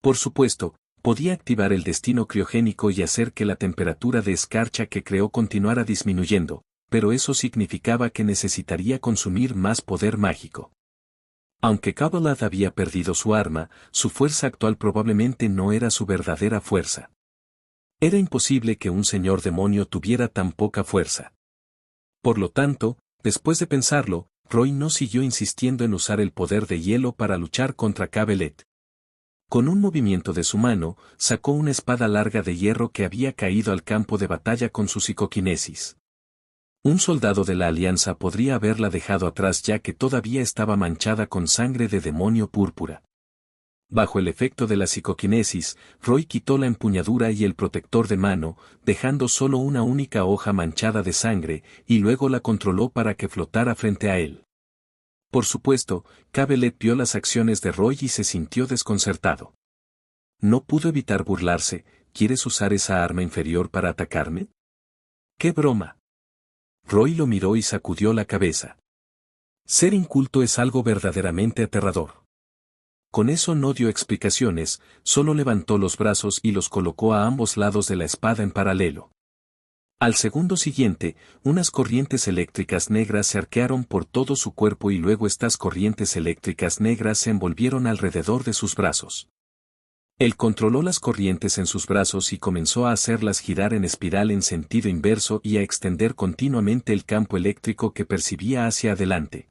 Por supuesto, podía activar el destino criogénico y hacer que la temperatura de escarcha que creó continuara disminuyendo, pero eso significaba que necesitaría consumir más poder mágico. Aunque Cabelet había perdido su arma, su fuerza actual probablemente no era su verdadera fuerza. Era imposible que un señor demonio tuviera tan poca fuerza. Por lo tanto, después de pensarlo, Roy no siguió insistiendo en usar el poder de hielo para luchar contra Cabelet. Con un movimiento de su mano, sacó una espada larga de hierro que había caído al campo de batalla con su psicoquinesis. Un soldado de la Alianza podría haberla dejado atrás ya que todavía estaba manchada con sangre de demonio púrpura. Bajo el efecto de la psicoquinesis, Roy quitó la empuñadura y el protector de mano, dejando solo una única hoja manchada de sangre, y luego la controló para que flotara frente a él. Por supuesto, Cabelet vio las acciones de Roy y se sintió desconcertado. No pudo evitar burlarse. ¿Quieres usar esa arma inferior para atacarme? ¡Qué broma! Roy lo miró y sacudió la cabeza. Ser inculto es algo verdaderamente aterrador. Con eso no dio explicaciones, solo levantó los brazos y los colocó a ambos lados de la espada en paralelo. Al segundo siguiente, unas corrientes eléctricas negras se arquearon por todo su cuerpo y luego estas corrientes eléctricas negras se envolvieron alrededor de sus brazos. Él controló las corrientes en sus brazos y comenzó a hacerlas girar en espiral en sentido inverso y a extender continuamente el campo eléctrico que percibía hacia adelante.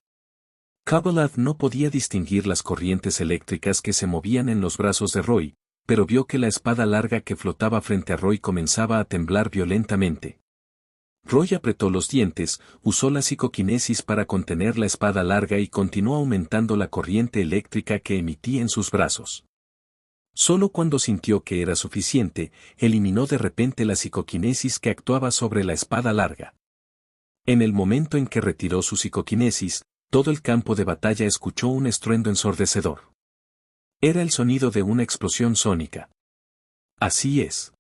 Cabelet no podía distinguir las corrientes eléctricas que se movían en los brazos de Roy, pero vio que la espada larga que flotaba frente a Roy comenzaba a temblar violentamente. Roy apretó los dientes, usó la psicoquinesis para contener la espada larga y continuó aumentando la corriente eléctrica que emitía en sus brazos. Solo cuando sintió que era suficiente, eliminó de repente la psicoquinesis que actuaba sobre la espada larga. En el momento en que retiró su psicoquinesis, todo el campo de batalla escuchó un estruendo ensordecedor. Era el sonido de una explosión sónica. Así es.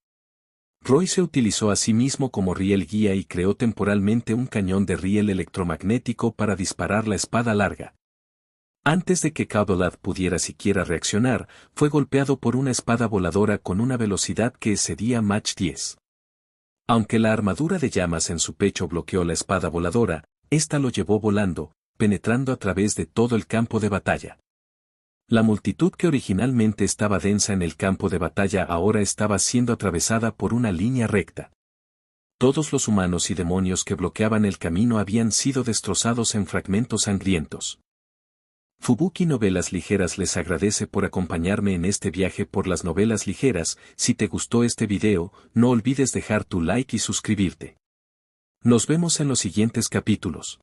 Roy se utilizó a sí mismo como riel guía y creó temporalmente un cañón de riel electromagnético para disparar la espada larga. Antes de que Cabelet pudiera siquiera reaccionar, fue golpeado por una espada voladora con una velocidad que excedía Mach 10. Aunque la armadura de llamas en su pecho bloqueó la espada voladora, ésta lo llevó volando, penetrando a través de todo el campo de batalla. La multitud que originalmente estaba densa en el campo de batalla ahora estaba siendo atravesada por una línea recta. Todos los humanos y demonios que bloqueaban el camino habían sido destrozados en fragmentos sangrientos. Fubuki Novelas Ligeras les agradece por acompañarme en este viaje por las novelas ligeras. Si te gustó este video, no olvides dejar tu like y suscribirte. Nos vemos en los siguientes capítulos.